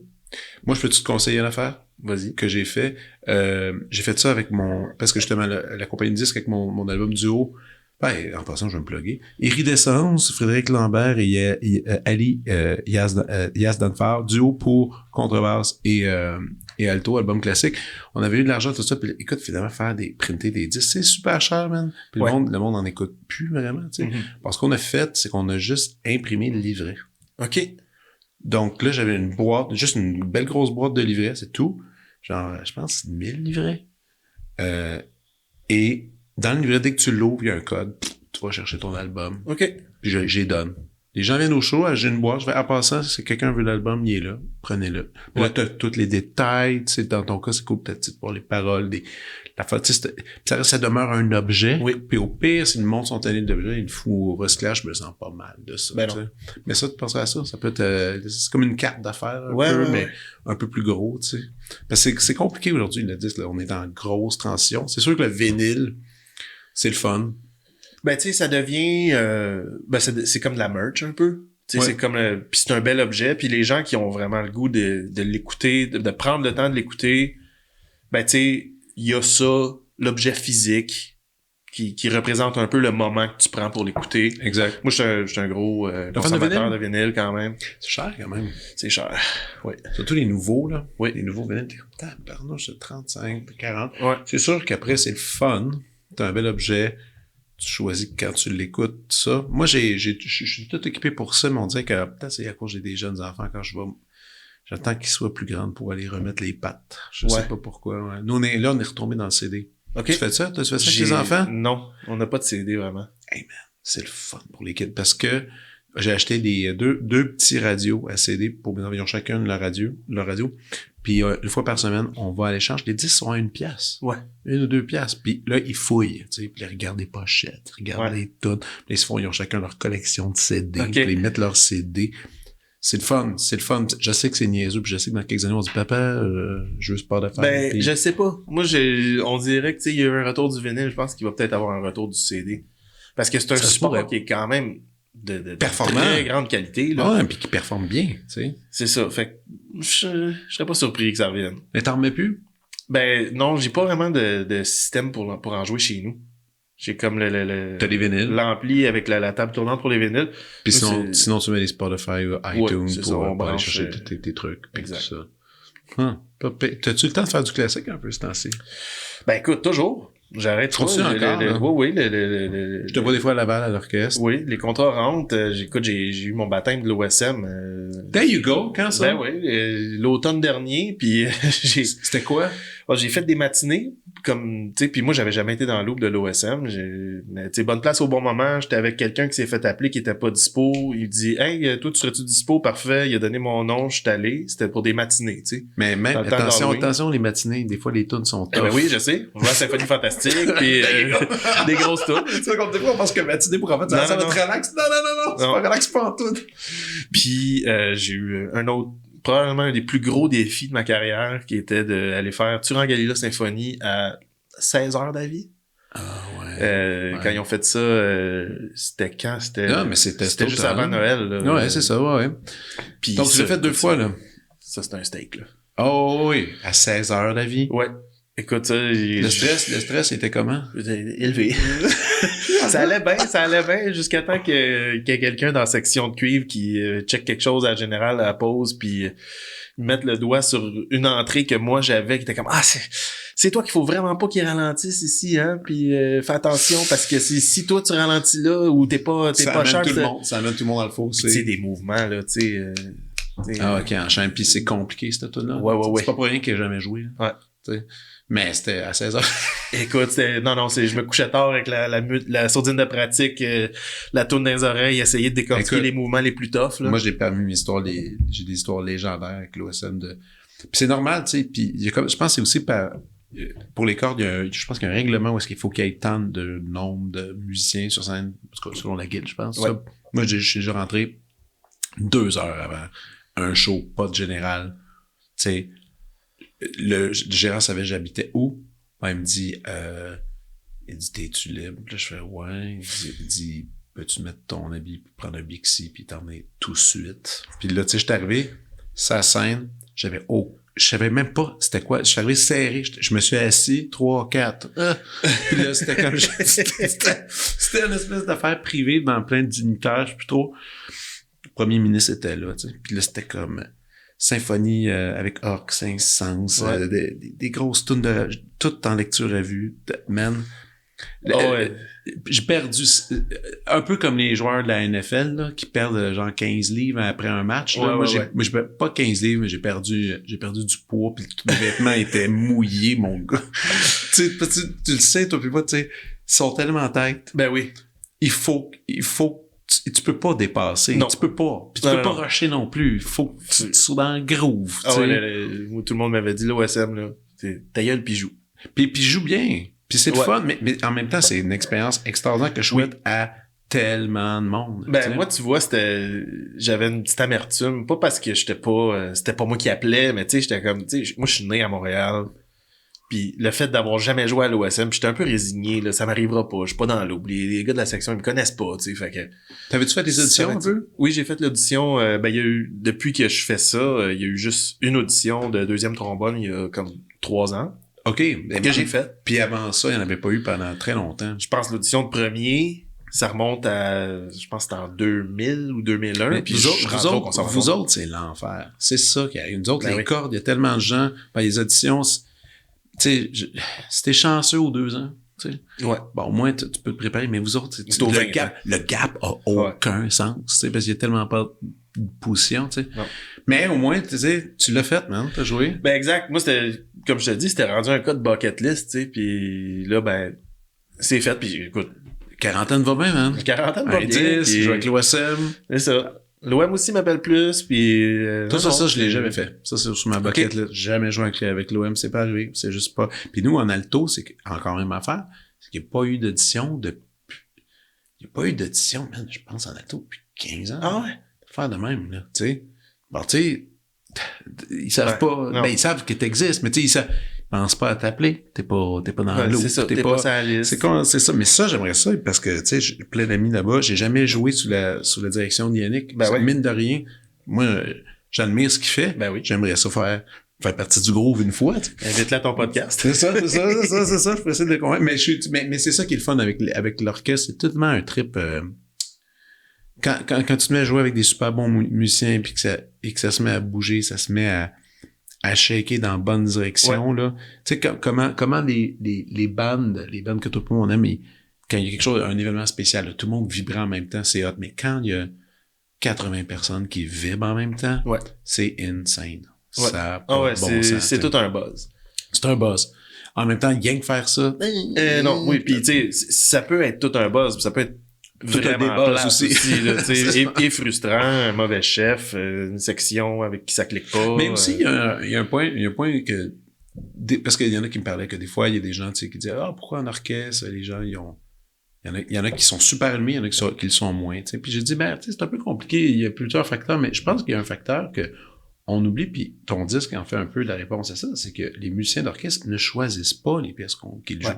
Moi, je peux-tu te conseiller une affaire? Vas-y. Que j'ai fait. J'ai fait ça avec parce que justement, la compagnie de disques avec mon album duo. En passant, je vais me plugger. Iridescence, Frédéric Lambert et Ali Yazdanfar, duo pour contrebasse et alto, album classique. On avait eu de l'argent, tout ça, puis écoute, finalement, printer des disques, c'est super cher, man. Puis le monde en écoute plus vraiment, tu sais. Parce qu'on a fait, c'est qu'on a juste imprimé le livret. OK. Donc là, j'avais une boîte, juste une belle grosse boîte de livrets, c'est tout. Genre, je pense, 1000 livrets. Et dans le livret, dès que tu l'ouvres, il y a un code. Tu vas chercher ton album. OK. Puis j'y donne. Les gens viennent au show, j'ai une boîte, je vais, en passant, si quelqu'un veut l'album, il est là. Prenez-le. Puis là, t'as tous les détails, tu sais, dans ton cas, c'est cool, peut-être, pour les paroles, ça demeure un objet. Oui. Puis au pire, si le monde sont allés d'objet, il le fout au recyclage, je me sens pas mal de ça. Ben non. Mais ça, tu penserais à ça? Ça peut être, c'est comme une carte d'affaires, mais un peu plus gros, tu sais. Parce que c'est compliqué aujourd'hui, le disque, là. On est dans une grosse transition. C'est sûr que le vinyle, c'est le fun. Ben, tu sais, ça devient... c'est comme de la merch, un peu. Tu sais, c'est comme... Puis c'est un bel objet. Puis les gens qui ont vraiment le goût de l'écouter, de prendre le temps de l'écouter, ben, tu sais, il y a ça, l'objet physique, qui représente un peu le moment que tu prends pour l'écouter. Exact. Moi, je suis un gros consommateur de vinyle, quand même. C'est cher, quand même. C'est cher, oui. Surtout les nouveaux, là. Oui. Les nouveaux vinyles, t'es comme, pardon, c'est 35, 40. Ouais. C'est sûr qu'après, c'est le fun. T'as un bel objet. Tu choisis quand tu l'écoutes, ça. Moi, je suis tout équipé pour ça, mais on dirait que peut-être c'est à cause que j'ai des jeunes enfants, quand j'attends qu'ils soient plus grands pour aller remettre les pattes. Je sais pas pourquoi. Ouais. Nous, on est retombé dans le CD. OK. Tu fais ça? Tu fais ça avec tes enfants? Non, on n'a pas de CD, vraiment. Hey man, c'est le fun pour les kids, parce que j'ai acheté deux petits radios à CD pour mes enfants. Ils ont chacun leur radio. Puis une fois par semaine, on va à l'échange. Les disques sont à 1 pièce. Ouais. 1 ou 2 pièces. Puis là, ils fouillent, tu sais. Puis ils regardent les pochettes, regardent les tunes. Puis ils ont chacun leur collection de CD. Okay. Puis ils mettent leur CD. C'est le fun. Je sais que c'est niaiseux. Puis je sais que dans quelques années, on dit, papa, je veux ce pas d'affaires. Ben, puis... je sais pas. Moi, on dirait que, tu sais, il y a eu un retour du vinyle. Je pense qu'il va peut-être avoir un retour du CD. Parce que c'est un support qui est quand même de performant, très grande qualité, là. Ouais, puis qui performe bien, tu sais. C'est ça. Fait que je serais pas surpris que ça revienne. Mais t'en remets plus? Ben, non, j'ai pas vraiment de système pour en jouer chez nous. J'ai comme t'as les vinyles. L'ampli avec la table tournante pour les vinyles. Puis sinon tu mets les Spotify ou iTunes pour aller chercher tes trucs. Exact. Tout ça. T'as-tu le temps de faire du classique un peu ce temps-ci? Ben écoute, toujours. J'arrête Tu continues encore, là? Oui. Je te vois des fois à Laval à l'orchestre. Oui, les contrats rentrent. J'ai eu mon baptême de l'OSM. There you go, quand ça? Ben oui, l'automne dernier, puis C'était quoi? j'ai fait des matinées, comme, tu sais, puis moi, j'avais jamais été dans l'ouple de l'OSM. Mais, tu sais, bonne place au bon moment. J'étais avec quelqu'un qui s'est fait appeler, qui était pas dispo. Il dit, hey, toi, tu serais-tu dispo? Parfait. Il a donné mon nom, je suis allé. C'était pour des matinées, tu sais. Mais même, attention, les matinées, des fois, les tunes sont tough. Ben oui, je sais. On voit la Symphonie Fantastique, puis des grosses tunes. Tu sais, comme des fois, on pense que matinée, pour en fait, ça va être relax. Non, c'est pas relax pas en tout. Puis, j'ai eu un autre, probablement un des plus gros défis de ma carrière, qui était d'aller faire Turangalila Symphonie à 16 heures d'avis. Ah ouais. Quand ils ont fait ça, c'était quand? Non, mais c'était juste avant Noël. Là. Ouais, c'est ça, ouais. Puis donc, tu l'as fait 2 fois, là. Ça, c'est un steak, là. Oh oui, à 16 heures d'avis. Ouais. Écoute, ça... Le stress était comment? Élevé. ça allait bien, jusqu'à temps qu'il y ait quelqu'un dans la section de cuivre qui check quelque chose à la générale à la pause, puis mettre le doigt sur une entrée que moi j'avais, qui était comme, c'est toi qu'il faut vraiment pas qu'il ralentisse ici, hein, puis fais attention, parce que si toi tu ralentis là, ou t'es pas cher... Ça amène tout le monde dans le fossé. C'est des mouvements, là, tu sais... ok, en chaîne, puis c'est compliqué, cette tune-là. Ouais. C'est pas pour rien qu'il ait jamais joué. Ouais. T'sais. Mais c'était à 16 heures. Écoute, je me couchais tard avec la sourdine de pratique, la tourne dans les oreilles, essayer de décortiquer les mouvements les plus toughs, là. Moi, j'ai des histoires légendaires avec l'OSM puis c'est normal, tu sais, puis je pense que c'est aussi pour les cordes, je pense qu'il y a un règlement où est-ce qu'il faut qu'il y ait tant de nombre de musiciens sur scène, selon la guilde, je pense. Ouais. Ça. Moi, j'ai déjà rentré 2 heures avant un show, pas de général, tu sais. Le gérant savait j'habitais où. Il me dit, t'es-tu libre? Là, je fais, ouais. Il dit, peux-tu mettre ton habit, prendre un Bixi, puis t'emmener tout de suite? Puis là, tu sais, j'étais arrivé, sa scène, je savais même pas c'était quoi. Je suis arrivé serré, je me suis assis, 3, 4. Puis là, c'était comme, c'était une espèce d'affaire privée dans plein de dignitaires, je sais plus trop. Le premier ministre était là, tu sais. Puis là, c'était comme symphonie avec orgue, 5 sens, des grosses tunes toutes en lecture à vue. Man, j'ai perdu un peu comme les joueurs de la NFL là, qui perdent genre 15 livres après un match. Là. Moi, j'ai pas 15 livres, mais j'ai perdu du poids, puis tous mes vêtements étaient mouillés, mon gars. tu le sais, toi, puis moi, tu sais, ils sont tellement en tête. Ben oui. Il faut tu peux pas dépasser. Non. Tu peux pas. Puis tu peux pas rusher non plus. Il faut que tu sois dans le groove. Tout le monde m'avait dit l'OSM, là. Ta gueule, puis joue. Puis joue bien. Puis c'est le fun, mais en même temps, c'est une expérience extraordinaire que je souhaite à tellement de monde. Ben, moi, tu vois, j'avais une petite amertume. Pas parce que c'était pas moi qui appelais, mais tu sais, j'étais comme, tu sais, moi, je suis né à Montréal. Puis le fait d'avoir jamais joué à l'OSM, j'étais un peu résigné, là, ça m'arrivera pas, je suis pas dans l'oubli. Les gars de la section, ils me connaissent pas, tu sais, fait que... T'avais-tu fait des auditions un peu? Oui, j'ai fait l'audition, il y a eu, depuis que je fais ça, il y a eu juste une audition de deuxième trombone il y a comme 3 ans. OK. Que j'ai fait. Puis avant ça, il n'y en avait pas eu pendant très longtemps. Je pense l'audition de premier, ça remonte à, je pense que c'était en 2000 ou 2001. Mais puis vous autres, c'est l'enfer. C'est ça qui arrive. Nous autres, les cordes, il y a tellement de gens, les auditions, tu sais, si t'es chanceux aux 2 ans, tu sais. Ouais. Bon, au moins, tu peux te préparer, mais vous autres, le gap a aucun sens, tu sais, parce qu'il y a tellement pas de position, tu sais. Mais au moins, tu sais, tu l'as fait, man, t'as joué. Ben, exact. Moi, c'était, comme je te dis, c'était rendu un cas de bucket list, tu sais, puis là, ben, c'est fait, puis écoute. Quarantaine va bien, man. Quarantaine va bien. Je joue avec l'OSM. C'est ça. L'OM aussi m'appelle plus, puis... ça, je l'ai jamais fait. Ça, c'est sur ma bucket list. Jamais joué avec l'OM, c'est pas arrivé. C'est juste pas... Puis nous, en alto, c'est encore même affaire, c'est qu'il n'y a pas eu d'audition Il n'y a pas eu d'audition, man, je pense, en alto depuis 15 ans. Ah ouais? Faire de même, là, tu sais. Bon, tu sais, ils savent pas... Ben, ils savent que t'existes, mais tu sais, ils pensent pas à t'appeler. T'es pas dans l'eau. C'est ça, t'es pas sur la liste. C'est ça. Mais ça, j'aimerais ça, parce que, tu sais, j'ai plein d'amis là-bas. J'ai jamais joué sous la direction de Yannick. Ben mine de rien. Moi, j'admire ce qu'il fait. Ben oui. J'aimerais ça faire partie du groove une fois. Invite-le à ton podcast. C'est ça. Je peux essayer de le convaincre. Mais c'est ça qui est le fun avec l'orchestre. C'est tellement un trip, quand tu te mets à jouer avec des super bons musiciens puis que ça se met à bouger, ça se met à à shaker dans la bonne direction, là. Tu sais, comment les bandes que tout le monde aime, quand il y a quelque chose, un événement spécial, là, tout le monde vibre en même temps, c'est hot. Mais quand il y a 80 personnes qui vibrent en même temps, c'est insane. Ouais. Ça a pas de bon sens, c'est tout un buzz. C'est un buzz. En même temps, rien que faire ça. Non, oui, puis tu sais, ça peut être tout un buzz, ça peut être vraiment buzz plate aussi. là, et frustrant, un mauvais chef, une section avec qui ça clique pas. Mais aussi, il y a un point que, parce qu'il y en a qui me parlaient que des fois, il y a des gens, tu sais, qui disent, pourquoi en orchestre, les gens, il y en a qui sont super allumés, il y en a qui le sont moins, tu sais. Puis j'ai dit, tu sais, c'est un peu compliqué, il y a plusieurs facteurs, mais je pense qu'il y a un facteur que on oublie, puis ton disque en fait un peu la réponse à ça, c'est que les musiciens d'orchestre ne choisissent pas les pièces qu'ils jouent.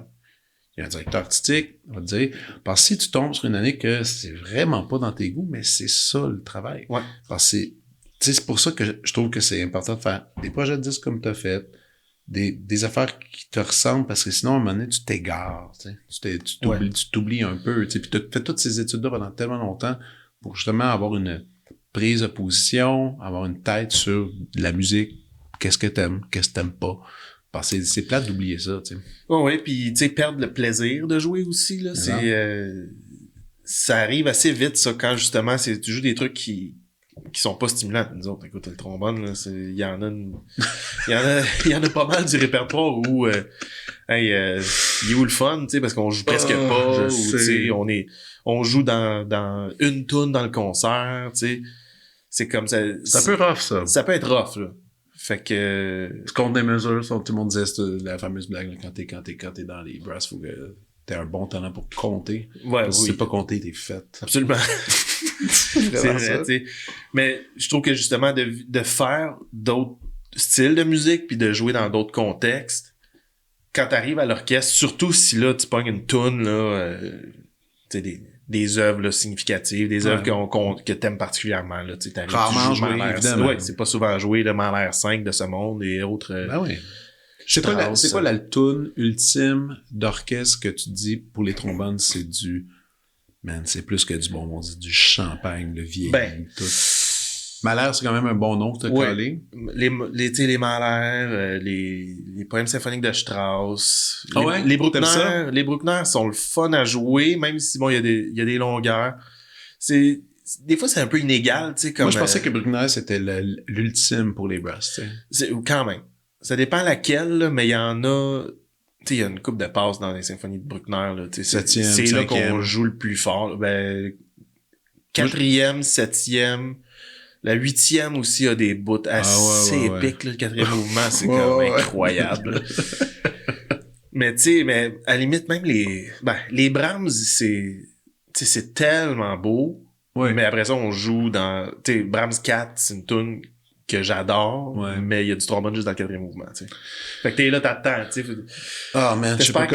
Il y a un directeur artistique, on va te dire, parce que si tu tombes sur une année que c'est vraiment pas dans tes goûts, mais c'est ça le travail. Parce que c'est pour ça que je trouve que c'est important de faire des projets de disques comme tu as fait, des affaires qui te ressemblent, parce que sinon, à un moment donné, tu t'égares, tu t'oublies un peu, puis tu as fait toutes ces études-là pendant tellement longtemps pour justement avoir une prise de position, avoir une tête sur la musique, qu'est-ce que t'aimes pas. Parce que c'est plate d'oublier ça, tu sais. Oui, puis tu sais, perdre le plaisir de jouer aussi, là, ça arrive assez vite, ça, quand justement, tu joues des trucs qui sont pas stimulants. Nous autres, écoute, le trombone, là, il y en a pas mal du répertoire où, il est où le fun, tu sais, parce qu'on joue presque pas, ou tu sais, on joue dans une toune dans le concert, tu sais. C'est comme ça. C'est un peu rough, ça. Ça peut être rough, là. Fait que... Tu comptes des mesures, tout le monde disait, c'est la fameuse blague, là, quand t'es dans les brasses, faut que t'aies un bon talent pour compter. Ouais, parce que si c'est pas compté, t'es fait. Absolument. C'est vrai, tu sais. Mais je trouve que justement, de faire d'autres styles de musique puis de jouer dans d'autres contextes, quand t'arrives à l'orchestre, surtout si là, tu pognes une toune, là, tu sais, des œuvres là, significatives, des œuvres que t'aimes particulièrement. Là, tu sais, rarement joué, évidemment. Ouais, c'est pas souvent joué, le Mahler 5 de ce monde et autres. Ben oui. C'est quoi la toune ultime d'orchestre que tu dis pour les trombones, c'est du... Man, c'est plus que du bon, on dit du champagne, le vieil, tout. Mahler, c'est quand même un bon nom que t'as collé. Les Mahler, les poèmes symphoniques de Strauss. Les Bruckner sont le fun à jouer, même si bon, il y a des longueurs. Des fois, c'est un peu inégal, tu sais, comme. Moi, je pensais que Bruckner, c'était l'ultime pour les brasses, tu sais. Quand même. Ça dépend laquelle, là, mais il y en a, tu sais, il y a une couple de passes dans les symphonies de Bruckner, là, tu sais. C'est là qu'on joue le plus fort, là. Ben, 4e, 7e. La 8e aussi a des bouts assez épiques, là, le 4e mouvement, c'est quand même incroyable. Mais tu sais, à la limite, même les Brahms, c'est tellement beau. Ouais. Mais après ça, on joue dans, tu sais, Brahms 4, c'est une tune que j'adore, mais il y a du trombone juste dans le 4e mouvement, tu sais. Fait que t'es là, t'attends, tu sais. Man, je sais pas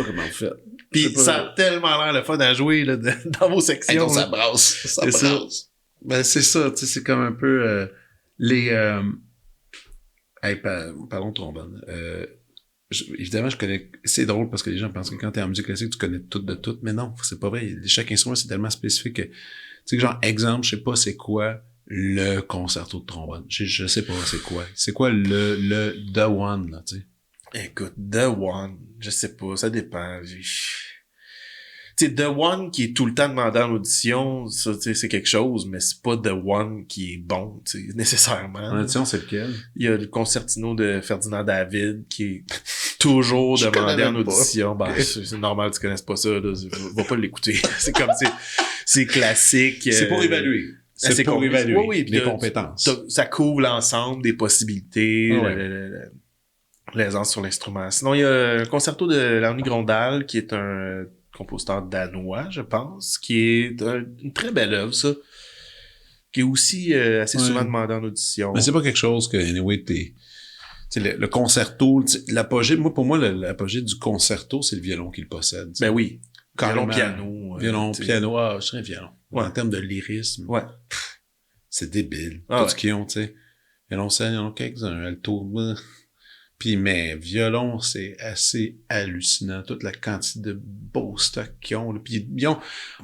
comment vous faites. Pis ça a tellement l'air le fun à jouer, là, dans vos sections. Ça brasse. Ça brasse. Ben, c'est ça, tu sais, c'est comme un peu parlons de trombone. Évidemment, je connais... C'est drôle parce que les gens pensent que quand t'es en musique classique, tu connais tout de tout, mais non, c'est pas vrai. Chaque instrument, c'est tellement spécifique que... Tu sais, genre, exemple, je sais pas c'est quoi le concerto de trombone. Je sais pas c'est quoi. C'est quoi le The One, là, tu sais? Écoute, The One, je sais pas, ça dépend. Tu sais, The One qui est tout le temps demandé en audition, ça, tu sais, c'est quelque chose, mais c'est pas The One qui est bon, tu sais, nécessairement. En audition, c'est lequel? Il y a le concertino de Ferdinand David qui est toujours demandé en audition. Ben, c'est normal que tu connaisses pas ça, là. Va pas l'écouter. C'est comme, c'est classique. C'est pour évaluer. C'est pour évaluer les compétences. Ça couvre l'ensemble des possibilités, l'aisance sur l'instrument. Sinon, il y a un concerto de Léonie Grondal, qui est un compositeur danois, je pense, qui est une très belle œuvre, ça, qui est aussi assez souvent demandé en audition. Mais c'est pas quelque chose que, anyway, le concerto, l'apogée, pour moi, l'apogée du concerto, c'est le violon qui le possède. Ben oui. Carrément. Piano. Piano, je serais violon. Ouais. En termes de lyrisme. Ouais. C'est débile. Tout ce qu'ils ont, tu sais. Violoncelle, ils en ont quelques-uns, alto, puis, mais violon, c'est assez hallucinant. Toute la quantité de beaux stocks qu'ils ont. Puis,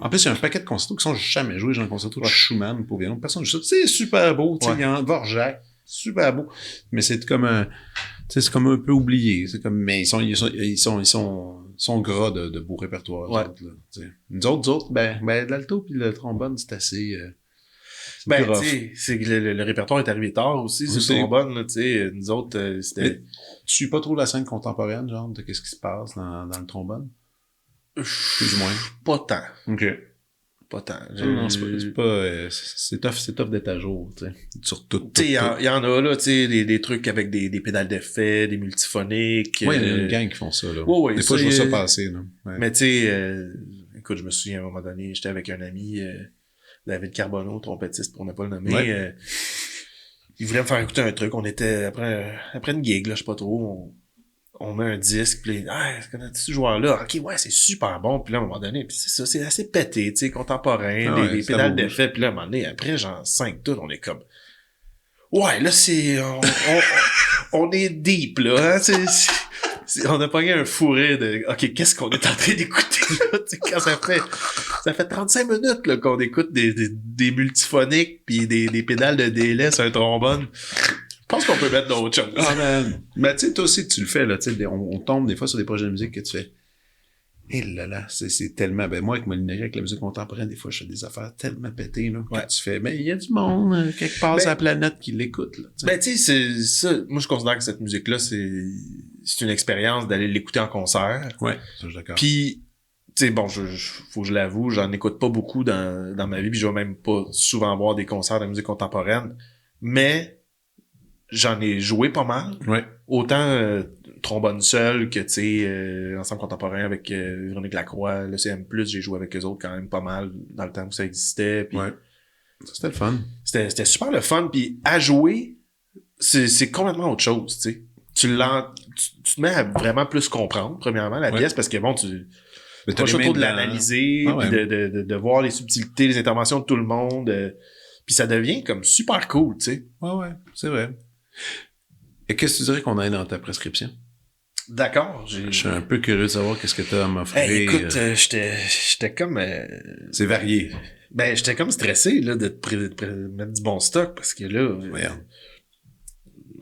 en plus, il y a un paquet de concertos qui sont jamais joués. Genre le concerto de Schumann pour violon. Personne ne joue ça. C'est super beau. Tu sais, il y a Dvorak. super beau. Mais c'est comme un... Tu sais, c'est comme un peu oublié. C'est comme... Mais ils sont gras de beaux répertoires. Ouais. Autres, là, t'sais. Nous autres, ben l'alto puis le trombone, c'est assez... c'est Ben, plus rough. tu sais, c'est que le répertoire est arrivé tard aussi, c'est Aussi. le trombone, là, tu sais. Nous autres, c'était... Mais tu suis pas trop la scène contemporaine, genre, de qu'est-ce qui se passe dans le trombone? Plus ou moins. Pas tant. OK. Pas tant. Non, c'est pas c'est tough d'être à jour, tu sais. Sur tout. Tu sais, il y en a, là, tu sais, des trucs avec des pédales d'effet, des multiphoniques. Ouais, il y a une gang qui font ça, là. Ouais, Des fois, ça, je vois ça passer, là. Ouais. Mais tu sais, écoute, je me souviens à un moment donné, j'étais avec un ami, David Carbonneau, trompettiste, pour ne pas le nommer. Ouais. Il voulait me faire écouter un truc. On était après une gig, là, je sais pas trop. On met un disque, puis connais-tu ce joueur-là? Ok, ouais, c'est super bon. Puis là, à un moment donné, puis c'est ça, c'est assez pété, tu sais, contemporain, Ah ouais, des ça pédales bouge. d'effet. Puis là, à un moment donné, après, genre 5 tours, on est comme... Ouais, là, c'est... On est deep, là, hein, on a pogné un fourré de... OK, qu'est-ce qu'on est en train d'écouter, là? Tu sais, quand ça fait 35 minutes, là, qu'on écoute des multiphoniques pis des pédales de délai sur un trombone. Je pense qu'on peut mettre d'autres choses. Ah, man. Mais tu sais, toi aussi, tu le fais, là, tu sais, on tombe des fois sur des projets de musique que tu fais. Et là là, c'est tellement... Ben moi, avec Molinerie, avec la musique contemporaine, des fois, je fais des affaires tellement pétées, là, Ouais. que tu fais... Mais il y a du monde, quelque part sur la planète, qui l'écoute, là, tu sais. Ben, tu sais, c'est ça. Moi, je considère que cette musique-là, c'est une expérience d'aller l'écouter en concert. Ouais, ça, je suis d'accord. Puis, tu sais, bon, faut que je l'avoue, j'en écoute pas beaucoup dans ma vie, puis je vais même pas souvent voir des concerts de musique contemporaine. Mais j'en ai joué pas mal. Ouais. Autant trombone seul que, tu sais, ensemble contemporain avec Véronique Lacroix, le CM+, j'ai joué avec eux autres quand même pas mal dans le temps où ça existait. Puis Ouais. Ça, c'était le fun. c'était super le fun. Puis à jouer, c'est complètement autre chose, tu sais. Tu te mets à vraiment plus comprendre, premièrement, la Ouais. pièce, parce que bon, tu Mais pas les le mains choix de dedans. l'analyser, Ah ouais. puis de voir les subtilités, les interventions de tout le monde. Puis ça devient comme super cool, tu sais. Ouais, c'est vrai. Et qu'est-ce que tu dirais qu'on a dans ta prescription? D'accord. Je suis un peu curieux de savoir qu'est-ce que tu as à m'offrir. Hey, écoute, j'étais comme... C'est varié. Ben, j'étais comme stressé, là, de te mettre du bon stock, parce que là... Merde.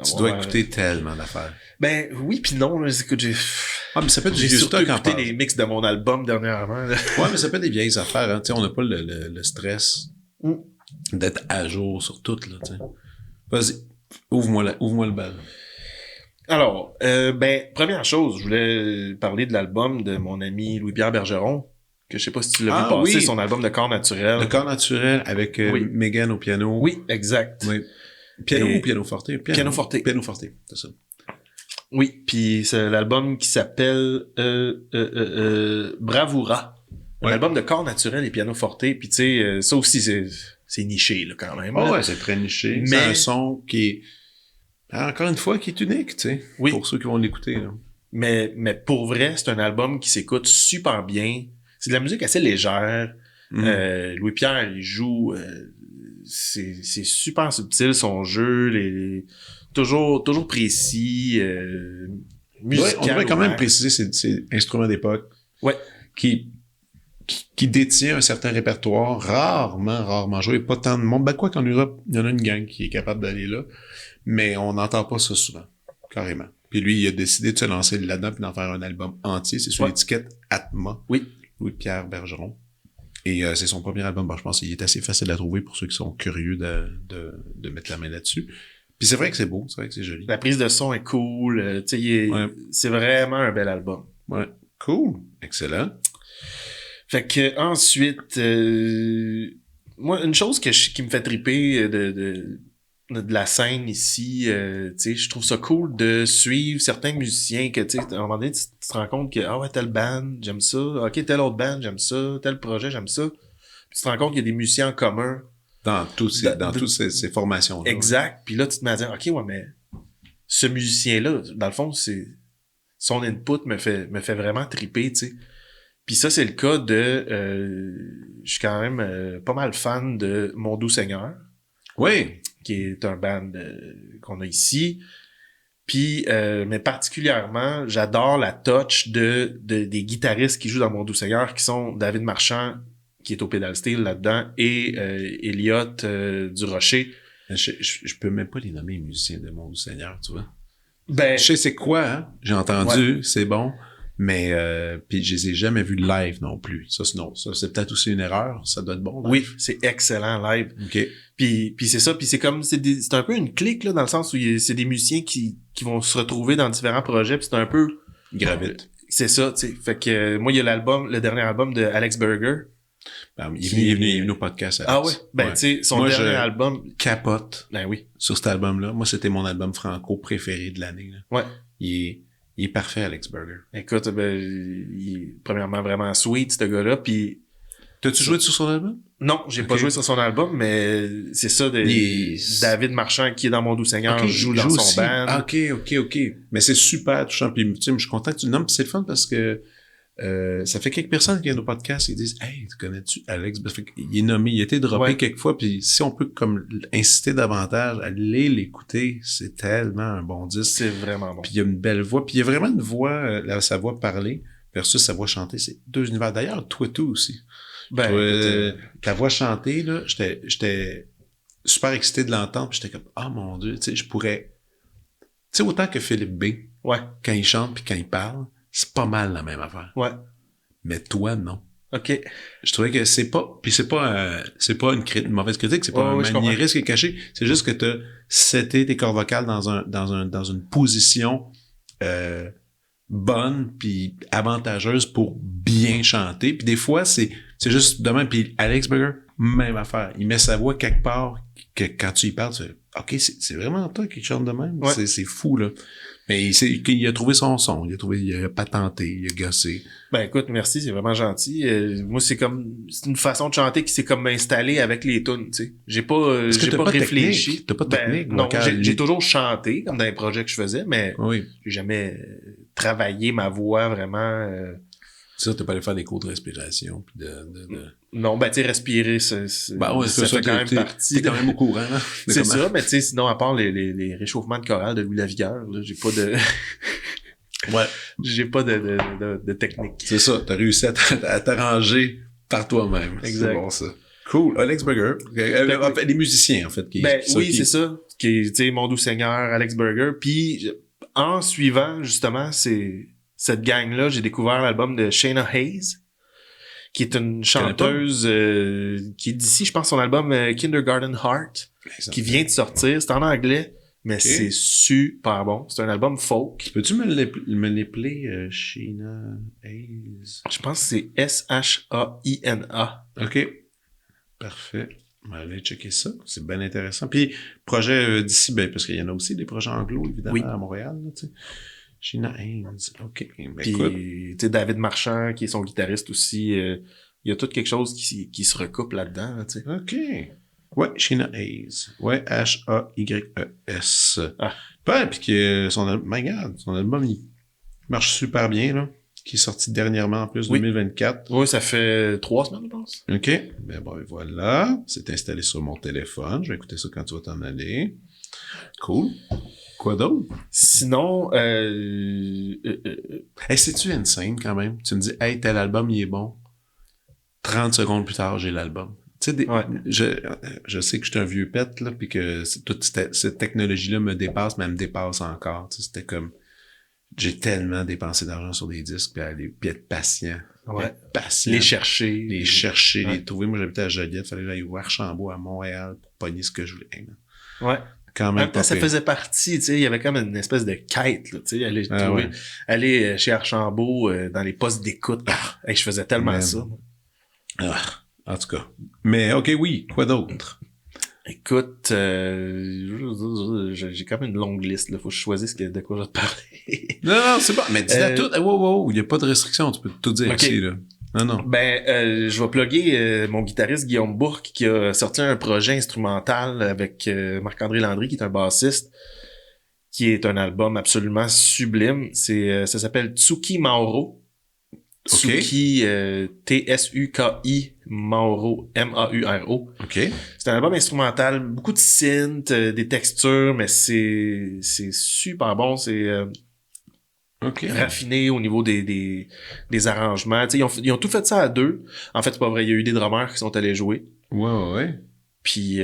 Tu avoir, dois écouter tellement d'affaires. Ben, oui puis non, là, écoute, Ah, mais ça peut être du j'ai vieux surtout stock en écouté part. les mix de mon album dernièrement, là. Ouais, mais ça peut être des vieilles affaires, hein. Tu sais, on n'a pas le stress Mm. d'être à jour sur tout, là, tu sais. Vas-y, ouvre-moi le bal. Alors, ben, première chose, je voulais parler de l'album de mon ami Louis-Pierre Bergeron, que je sais pas si tu l'as vu passer, oui. son album de corps naturel. Le corps naturel avec Oui. Megan au piano. Oui, exact. Oui. Piano Et- ou piano forte? Piano forte. Piano forte, c'est ça. Oui, puis c'est l'album qui s'appelle Bravura. Un Ouais. album de corps naturel et piano forte, puis tu sais, ça aussi c'est niché là quand même. Ah là. ouais, c'est très niché. Mais- C'est un son qui est, encore une fois, qui est unique, tu sais. Oui. Pour ceux qui vont l'écouter, là. Mais pour vrai, c'est un album qui s'écoute super bien. C'est de la musique assez légère. Mhm. Louis-Pierre, il joue... c'est super subtil, son jeu. Toujours précis. On devrait Musical. quand même ouais. préciser ces instruments d'époque. Ouais. Qui détient un certain répertoire, rarement joué. Pas tant de monde. Ben, quoi qu'en Europe, il y en a une gang qui est capable d'aller là. Mais on n'entend pas ça souvent. Carrément. Puis lui, il a décidé de se lancer là-dedans puis d'en faire un album entier. C'est sur Ouais. l'étiquette Atma. Oui. Louis-Pierre Bergeron. Et c'est son premier album. Bon, je pense qu'il est assez facile à trouver pour ceux qui sont curieux de mettre la main là-dessus. Puis c'est vrai que c'est beau, c'est vrai que c'est joli. La prise de son est cool. Tu sais, Ouais. c'est vraiment un bel album. Ouais. Cool. Excellent. Fait que ensuite, moi, une chose qui me fait triper de la scène ici, tu sais, je trouve ça cool de suivre certains musiciens que, tu sais, à un moment donné, tu te rends compte que, ah ouais, telle band, j'aime ça. Ok, telle autre band, j'aime ça. Tel projet, j'aime ça. Puis tu te rends compte qu'il y a des musiciens en commun. Dans toutes ces formations-là. Exact. Puis là, tu te mets à dire, ok, ouais, mais ce musicien-là, dans le fond, son input me fait vraiment triper, tu sais. Puis ça, c'est le cas je suis quand même pas mal fan de Mon Doux Seigneur, Oui. qui est un band qu'on a ici. Puis, mais particulièrement, j'adore la touch des guitaristes qui jouent dans Mon Doux Seigneur, qui sont David Marchand, qui est au pedal steel là-dedans, et Elliott Durocher, Je peux même pas les nommer les musiciens de Mon Doux Seigneur, tu vois. Ben, Je sais c'est quoi, hein? J'ai entendu, c'est bon. Mais puis je les ai jamais vus live non plus. Ça c'est peut-être aussi une erreur. Ça doit être bon. Live. oui, c'est excellent live. OK. Puis c'est ça, puis c'est comme c'est un peu une clique là dans le sens où c'est des musiciens qui vont se retrouver dans différents projets, puis c'est un peu Gravite. c'est ça, tu sais. Fait que moi il y a le dernier album de Alex Berger. Ben, il est venu au podcast. Alex. Ah ouais. Ben tu sais son dernier album capote. Ben oui. Sur cet album-là. Moi, c'était mon album franco préféré de l'année. Là. Ouais. Il est parfait, Alex Berger. Écoute, ben, il est premièrement vraiment sweet, ce gars-là, puis... T'as-tu joué sur son album? Non, j'ai pas joué sur son album, mais c'est ça, David Marchand, qui est dans Mon Doux Seigneur, joue dans son aussi. band. Ah, OK. Mais c'est super touchant. Puis, tu sais, je suis content que tu le nommes. Puis c'est le fun parce que ça fait quelques personnes qui viennent au podcast et disent « Hey, tu connais-tu Alex? » Il est nommé, il a été droppé quelques fois. Puis si on peut comme inciter davantage à aller l'écouter, c'est tellement un bon disque. C'est vraiment bon. Puis il y a une belle voix. Puis il y a vraiment une voix, sa voix parlée versus sa voix chantée. C'est deux univers. D'ailleurs, toi tout aussi. Ben, ta voix chantée, là, j'étais super excité de l'entendre. Puis j'étais comme « Ah, mon Dieu, tu sais, je pourrais... » Tu sais, autant que Philippe B, quand il chante puis quand il parle, c'est pas mal la même affaire. Ouais. Mais toi, non. OK. Je trouvais que c'est pas... Puis c'est pas une mauvaise critique, c'est pas un maniérisme qui est caché. C'est juste que t'as seté tes cordes vocales dans une position bonne puis avantageuse pour bien chanter. Puis des fois, c'est juste de même. Puis Alex Berger, même affaire. Il met sa voix quelque part que quand tu y parles, tu fais « OK, c'est vraiment toi qui chante de même. Ouais. C'est fou, là. » Mais il a trouvé son son, il a patenté, il a gossé. Ben écoute, merci, c'est vraiment gentil. Moi, c'est une façon de chanter qui s'est comme installée avec les tunes, tu sais. J'ai pas réfléchi. T'as pas de technique. Non, j'ai toujours chanté, comme dans les projets que je faisais, mais j'ai jamais travaillé ma voix vraiment. Ça, t'es pas allé faire des cours de respiration puis de... Non, ben tu sais, respirer, ça fait quand même partie. T'es quand même au courant, là. C'est ça, mais tu sais, sinon, à part les réchauffements de chorale de Louis Lavigueur, là, j'ai pas de... Ouais. J'ai pas de technique. C'est ça, t'as réussi à t'arranger par toi-même. Exact. C'est bon, ça. Cool. Alex Berger. Les musiciens, en fait. C'est ça. Tu sais, Mon Doux Seigneur, Alex Berger. Puis, en suivant, justement, cette gang-là, j'ai découvert l'album de Shayna Hayes, qui est une chanteuse qui est d'ici, je pense, son album Kindergarten Heart, qui vient de sortir. C'est en anglais, mais c'est super bon. C'est un album folk. Peux-tu me l'épeler, Shayna Hayes? Je pense que c'est S-H-A-I-N-A. OK. Parfait. On va aller checker ça. C'est bien intéressant. Puis, projet d'ici, parce qu'il y en a aussi des projets anglo, évidemment, à Montréal, tu sais. Shayna Hayes. OK. Puis, tu sais, David Marchand, qui est son guitariste aussi, il y a tout quelque chose qui se recoupe là-dedans, tu sais. OK. Ouais, Shayna Hayes. Ouais, H-A-Y-E-S. Ah. Puis que son album, il marche super bien, là. Qui est sorti dernièrement, en plus, 2024. Oui, ça fait 3 semaines, je pense. OK. Ben bon, voilà. C'est installé sur mon téléphone. Je vais écouter ça quand tu vas t'en aller. Cool. Quoi d'autre? Sinon, c'est-tu insane quand même? Tu me dis, hey, tel album, il est bon. 30 secondes plus tard, j'ai l'album. Tu sais, je sais que je suis un vieux pet, là, puis que toute cette technologie-là me dépasse, mais elle me dépasse encore. Tu sais, c'était comme, j'ai tellement dépensé d'argent sur des disques, puis être patient. Ouais. Être patient. Les chercher, les trouver. Moi, j'habitais à Joliette, fallait que j'aille au Archambault à Montréal pour pogner ce que je voulais. Ouais. Quand même ça faisait partie, tu sais, il y avait comme une espèce de quête, là, tu sais, aller chez Archambault dans les postes d'écoute. Je faisais tellement ça. En tout cas. Mais OK, oui. Quoi d'autre? Écoute, j'ai quand même une longue liste, là. Faut que je choisisse de quoi je vais te parler. Non, c'est pas. Mais dis-la tout. Wow. Il n'y a pas de restriction. Tu peux tout dire ici, là. Non. Je vais plugger mon guitariste Guillaume Bourque qui a sorti un projet instrumental avec Marc-André Landry qui est un bassiste, qui est un album absolument sublime. Ça s'appelle Tsuki Mauro. Tsuki, T-S-U-K-I, Mauro, M-A-U-R-O. OK. C'est un album instrumental, beaucoup de synths, des textures, mais c'est super bon. C'est raffiné au niveau des arrangements. Tu sais, ils ont tout fait ça à deux. En fait, c'est pas vrai, il y a eu des drummers qui sont allés jouer. Ouais. Puis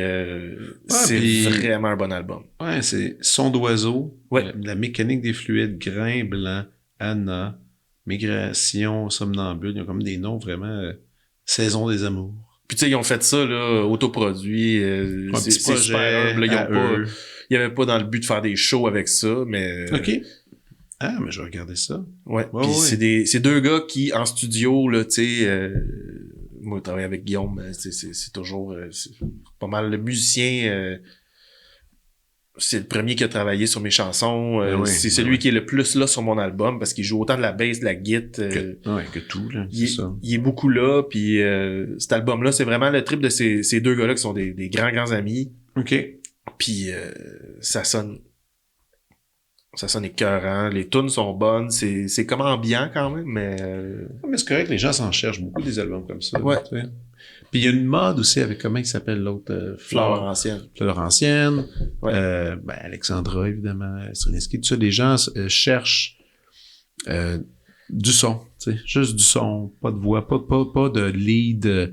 c'est vraiment un bon album. Ouais, c'est Son d'oiseau, Ouais. La mécanique des fluides, Grain blanc, Anna, Migration, Somnambule, ils ont comme des noms vraiment Saison des amours. Puis tu sais, ils ont fait ça, là, autoproduit. C'est super humble, là. Il y avait pas dans le but de faire des shows avec ça, mais... OK. Ah, mais je vais regarder ça. Ouais. Puis c'est deux gars qui, en studio, là, tu sais... moi, je travaille avec Guillaume, c'est toujours... c'est pas mal le musicien... c'est le premier qui a travaillé sur mes chansons. C'est celui qui est le plus là sur mon album parce qu'il joue autant de la bass, de la guitare. Que tout, là. Il est beaucoup là. Puis cet album-là, c'est vraiment le trip de ces deux gars-là qui sont des grands amis. OK. Puis ça sonne écœurant. Les tunes sont bonnes. C'est comme ambiant quand même, mais... Mais c'est correct, les gens s'en cherchent beaucoup des albums comme ça. Ouais. Tu sais. Puis il y a une mode aussi avec comment il s'appelle l'autre Fleur Ancienne. Fleur Ancienne. Ouais. Alexandra, évidemment, Strelinsky. Tout ça, les gens cherchent du son, tu sais, juste du son, pas de voix, pas de lead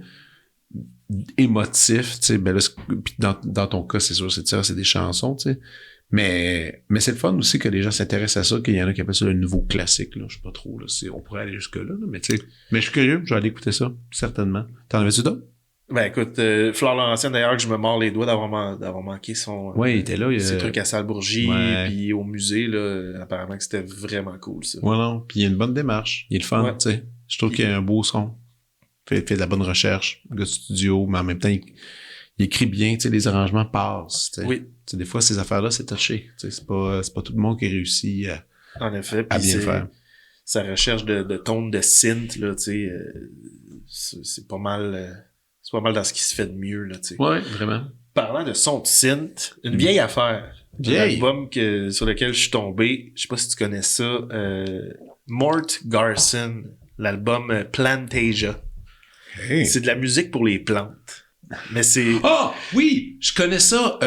émotif, tu sais. Ben là, puis dans ton cas, c'est sûr, c'est des chansons, tu sais. Mais c'est le fun aussi que les gens s'intéressent à ça, qu'il y en a qui appellent ça le nouveau classique, là. Je sais pas trop, là. On pourrait aller jusque-là, là, mais tu sais. Mais je suis curieux, je vais aller écouter ça, certainement. T'en avais-tu d'autres? Ben écoute, Fleur Laurentienne, d'ailleurs, que je me mords les doigts d'avoir manqué son... Ouais, il était là. Ses trucs à Salbourgie, puis au musée, là, apparemment que c'était vraiment cool, ça. Ouais, non. Puis il y a une bonne démarche. Il est le fun, tu sais. Je trouve qu'il y a un beau son. Fait de la bonne recherche, le gars de studio, mais en même temps, il écrit bien, tu sais, les arrangements passent, tu sais. Oui. Tu sais, des fois, ces affaires-là, c'est touché. Tu sais, c'est pas tout le monde qui réussit en effet, à bien faire. Sa recherche de tone de synth, là, tu sais, c'est pas mal... c'est pas mal dans ce qui se fait de mieux, là, tu sais. Ouais, vraiment. Parlant de son de synth, une vieille affaire. Un album sur lequel je suis tombé, je sais pas si tu connais ça, Mort Garson, l'album Plantasia. Hey. C'est de la musique pour les plantes. Mais c'est... Ah! Oui! Je connais ça.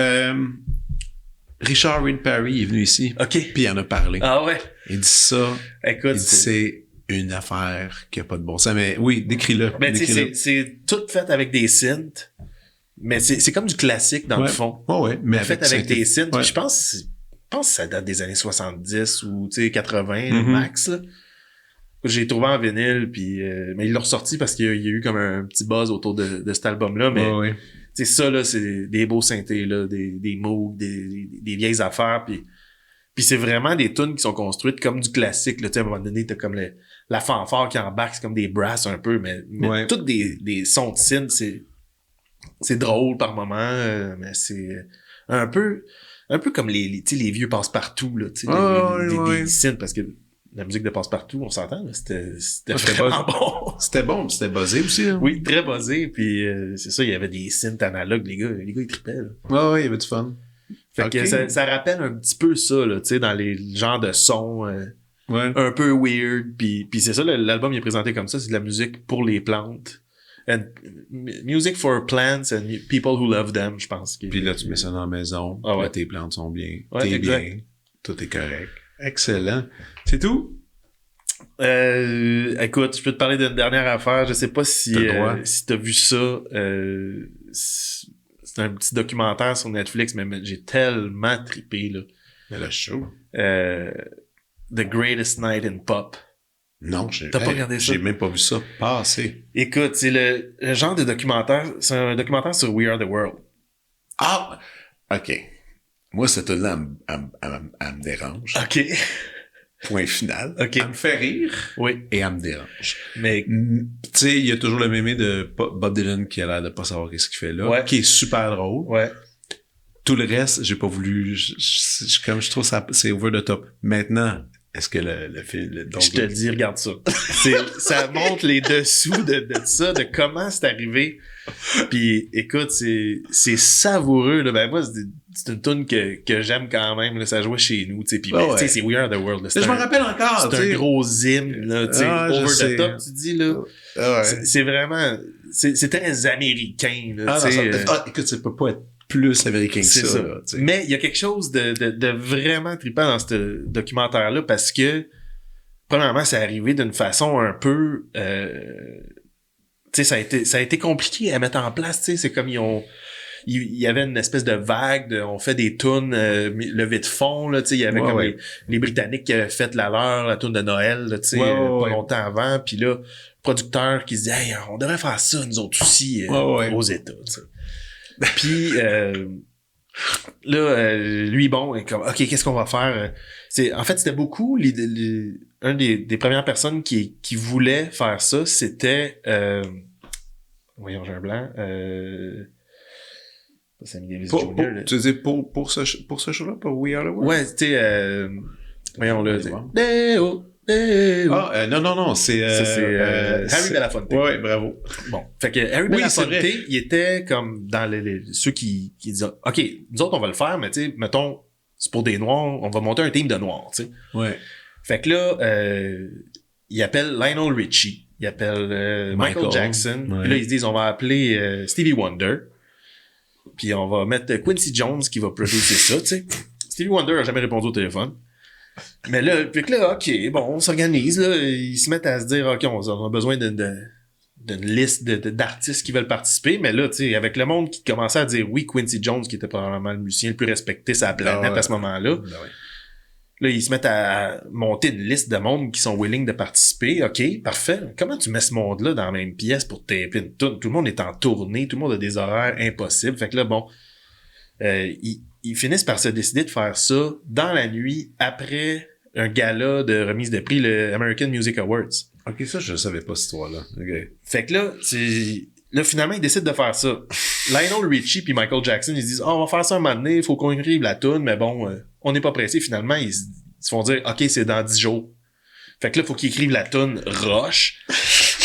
Richard Reed Parry est venu ici. OK. Puis il en a parlé. Ah ouais? Il dit ça. Écoute, c'est une affaire qui a pas de bon sens. Mais oui, décris-le. Ben, tu sais, c'est tout fait avec des synths. Mais c'est comme du classique dans le fond. Ouais. Mais fait avec des synths. Je pense que ça date des années 70 ou, tu sais, 80, le max, là. J'ai trouvé en vinyle, puis mais ils l'ont ressorti parce qu'il y a eu comme un petit buzz autour de cet album-là. Mais c'est ça, là, c'est des beaux synthés, là, des Moog, des vieilles affaires, puis c'est vraiment des tunes qui sont construites comme du classique, là. Tu sais, à un moment donné, t'as comme la fanfare qui embarque, c'est comme des brasses un peu, mais toutes des sons de synth, c'est drôle par moment, mais c'est un peu comme les vieux passe-partout, là, tu sais, des synths, parce que la musique de Passe-Partout, on s'entend, là, c'était vraiment bon. C'était bon, c'était buzzé aussi. Hein? Oui, très buzzé, puis c'est ça, il y avait des synths analogues, les gars ils tripaient, là. Ouais, il y avait du fun. Fait que ça rappelle un petit peu ça, là, tu sais, dans les genres de sons un peu weird, puis c'est ça, l'album il est présenté comme ça, c'est de la musique pour les plantes. And music for plants and people who love them, je pense. Puis là, tu mets ça dans la maison, là, tes plantes sont bien, t'es bien, tout est correct. Excellent. C'est tout? Écoute, je peux te parler d'une dernière affaire. Je sais pas si t'as vu ça. C'est un petit documentaire sur Netflix, mais j'ai tellement trippé, là. Mais le show. The Greatest Night in Pop. Non, t'as pas regardé ça? J'ai même pas vu ça passer. Écoute, c'est le genre de documentaire. C'est un documentaire sur We Are the World. Ah! OK. Moi, cette là elle me dérange. OK. Point final. OK. Elle me fait rire. Oui. Et elle me dérange. Mais, tu sais, il y a toujours le mémé de Bob Dylan qui a l'air de pas savoir qu'est-ce qu'il fait là. Qui est super drôle. Ouais. Tout le reste, j'ai pas voulu, je trouve ça, c'est over the top. Maintenant, est-ce que le film, je te le dis, regarde ça. Ça montre les dessous de ça, de comment c'est arrivé. Puis, écoute, c'est savoureux, là. Ben, moi, c'est une tune que j'aime quand même, là. Ça jouait chez nous, tu sais. Puis, tu sais, c'est We Are the World, là. Je m'en rappelle encore, c'est un gros hymne, là, tu sais. Over the top, tu dis, là. C'est vraiment, c'est très américain, là, tu sais. Écoute, ça peut pas être plus américain que ça. Là, mais il y a quelque chose de vraiment trippant dans ce documentaire-là parce que, premièrement, c'est arrivé d'une façon un peu... tu sais, ça a été compliqué à mettre en place, tu sais. C'est comme ils ont il y avait une espèce de vague on fait des tunes levées de fond, là, tu sais, il y avait comme les Britanniques qui avaient fait la tune de Noël, là, tu sais, pas longtemps avant, puis là, le producteur qui se dit, hey, on devrait faire ça, nous autres aussi, aux États, tu sais. Puis là, lui, bon, est comme, OK, qu'est-ce qu'on va faire? En fait, c'était beaucoup, un des premières personnes qui voulait faire ça, c'était, voyons, j'ai un blanc, Sammy Davis Jr. Tu dis pour ce show-là, pour We Are The World? Ouais, tu sais, voyons là, non, c'est Harry Belafonte. Ouais, bravo. Bon, fait que Harry Belafonte, il était comme dans ceux qui disaient, OK, nous autres on va le faire, mais tu sais, mettons, c'est pour des noirs, on va monter un team de noirs, tu sais. Ouais. Fait que là, il appelle Lionel Richie, il appelle Michael Jackson, puis là ils se disent on va appeler Stevie Wonder, puis on va mettre Quincy Jones qui va produire ça, tu sais. Stevie Wonder a jamais répondu au téléphone. Mais là, puis que là, OK, bon, on s'organise, là, ils se mettent à se dire, OK, on a besoin d'une liste d'artistes qui veulent participer, mais là, tu sais, avec le monde qui commençait à dire oui, Quincy Jones, qui était probablement le musicien le plus respecté sur la planète à ce moment-là, là, ils se mettent à monter une liste de monde qui sont willing de participer. OK, parfait. Comment tu mets ce monde-là dans la même pièce pour taper une toune? Tout le monde est en tournée, tout le monde a des horaires impossibles. Fait que là, bon, ils finissent par se décider de faire ça dans la nuit après un gala de remise de prix, le American Music Awards. OK, ça, je savais pas cette histoire-là. OK. Fait que là, finalement, ils décident de faire ça. Lionel Richie puis Michael Jackson, ils se disent, on va faire ça un moment donné, il faut qu'on écrive la toune, mais bon, on n'est pas pressé. Finalement, ils se font dire, OK, c'est dans 10 jours. Fait que là, il faut qu'ils écrivent la toune Roche.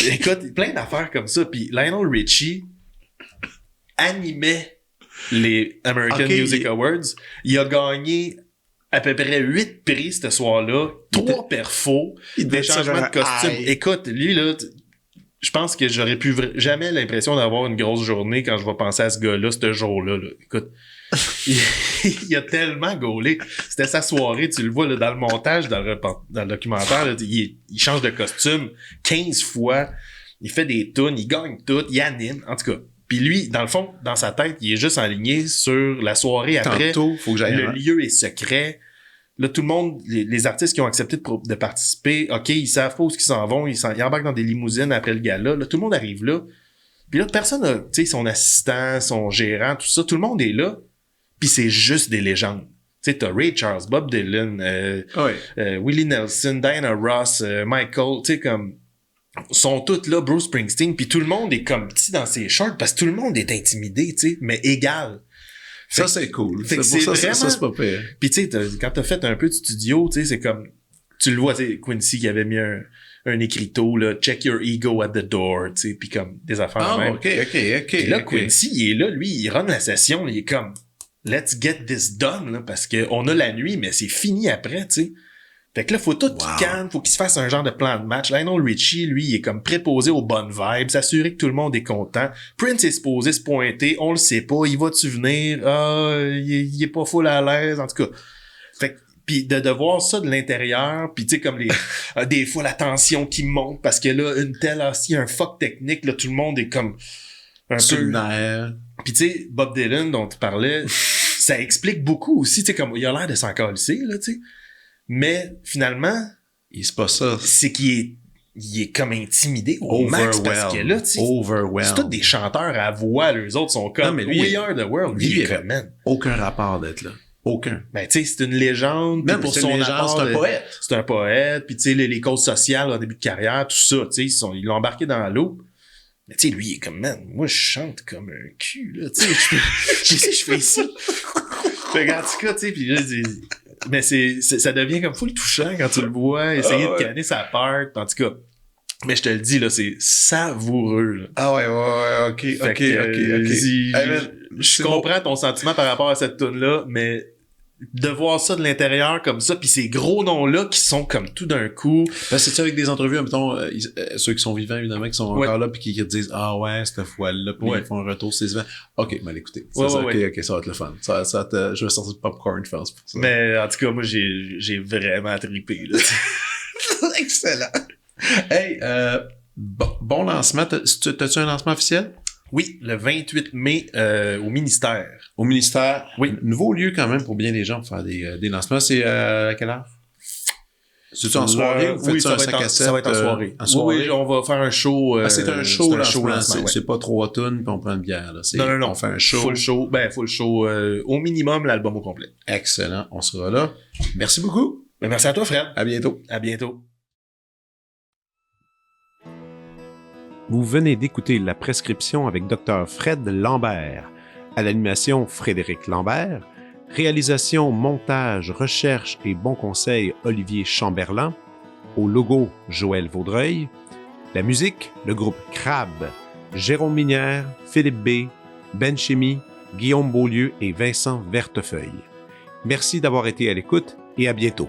Écoute, plein d'affaires comme ça. Puis Lionel Richie animait les American Music Awards. Il a gagné à peu près 8 prix ce soir-là, 3 perfos, des changements de costume. Écoute, lui, là, je pense que j'aurais plus jamais l'impression d'avoir une grosse journée quand je vais penser à ce gars-là, ce jour-là. Là. Écoute, il a tellement gaulé. C'était sa soirée, tu le vois là, dans le montage, dans le documentaire, là, il change de costume 15 fois, il fait des tunes, il gagne tout, il anime, en tout cas. Puis lui, dans le fond, dans sa tête, il est juste aligné sur la soirée après. Tantôt, faut que j'aille. Le lieu est secret. Là, tout le monde, les artistes qui ont accepté de participer, OK, ils savent pas où ils s'en vont, ils embarquent dans des limousines après le gala. Là, tout le monde arrive là. Puis là, personne n'a, tu sais, son assistant, son gérant, tout ça, tout le monde est là. Puis c'est juste des légendes. Tu sais, t'as Ray Charles, Bob Dylan, Willie Nelson, Diana Ross, Michael, tu sais, comme... sont tous là, Bruce Springsteen, puis tout le monde est comme petit dans ses shorts parce que tout le monde est intimidé, tu sais, mais égal. Ça, c'est cool. C'est ça, c'est pas pire. Puis tu sais, quand t'as fait un peu de studio, tu sais, c'est comme, tu le vois, tu sais, Quincy qui avait mis un écriteau, là, check your ego at the door, tu sais, puis comme des affaires même. OK. Puis là, Quincy, il est là, lui, il run la session, il est comme, let's get this done, là, parce que on a la nuit, mais c'est fini après, tu sais. Fait que là, faut tout qu'il calme, faut qu'il se fasse un genre de plan de match. Lionel Richie, lui, il est comme préposé aux bonnes vibes, s'assurer que tout le monde est content. Prince est supposé se pointer, on le sait pas, il va-tu venir? Il est pas full à l'aise, en tout cas. Fait que, pis de voir ça de l'intérieur, pis tu sais, comme des fois la tension qui monte, parce que là, une telle, si un fuck technique, là, tout le monde est comme un peu... Pis tu sais, Bob Dylan, dont tu parlais, ça explique beaucoup aussi, tu sais, comme il a l'air de s'en calisser, là, tu sais. Mais finalement, c'est pas ça. C'est qu'il est comme intimidé au max parce que là, tu sais, c'est tous des chanteurs à voix, les autres sont comme We Are The World. Lui, il est comme, aucun rapport d'être là. Aucun. Ben, tu sais, c'est une légende. Même pour son apport, c'est un poète. C'est un poète. Puis, tu sais, les causes sociales au début de carrière, tout ça, tu sais, ils l'ont embarqué dans l'eau. Mais tu sais, lui, il est comme, man, moi, je chante comme un cul, là, tu sais, je fais ça. Fait qu'en tout cas, tu sais, puis là, mais ça devient comme full touchant quand tu le vois, essayer de canner sa part, en tout cas. Mais je te le dis, là, c'est savoureux, là. Ah ouais, ok. Je comprends ton sentiment par rapport à cette tune-là, mais de voir ça de l'intérieur comme ça, puis ces gros noms-là qui sont comme tout d'un coup... Ben, c'est-tu avec des entrevues, mettons, ceux qui sont vivants, évidemment, qui sont encore là, puis qui disent « Ah ouais, cette fois-là », puis ils font un retour, c'est vivant. Ok, mais l'écoutez. Ok, ça va être le fun. Je vais sortir du popcorn, je pense. Pour ça. Mais en tout cas, moi, j'ai vraiment trippé, là. Excellent. Hey, bon lancement. T'as-tu un lancement officiel? Oui, le 28 mai au ministère. Au ministère. Oui. Nouveau lieu quand même pour bien les gens pour faire des lancements. C'est à quelle heure? C'est-tu en soirée ou faites oui, ça un 5 à 7? Ça va être en soirée. En soirée? Oui, on va faire un show. C'est un show, là, lancement, c'est pas 3 tonnes puis on prend une bière. Là. Non. On fait un show. Full show. Au minimum, l'album au complet. Excellent. On sera là. Merci beaucoup. Ben, merci à toi, Fred. À bientôt. À bientôt. Vous venez d'écouter La Prescription avec Dr. Fred Lambert. À l'animation, Frédéric Lambert. Réalisation, montage, recherche et bons conseils, Olivier Chamberlain. Au logo, Joël Vaudreuil. La musique, le groupe Crabe. Jérôme Minière, Philippe B., Ben Chimie, Guillaume Beaulieu et Vincent Vertefeuille. Merci d'avoir été à l'écoute et à bientôt.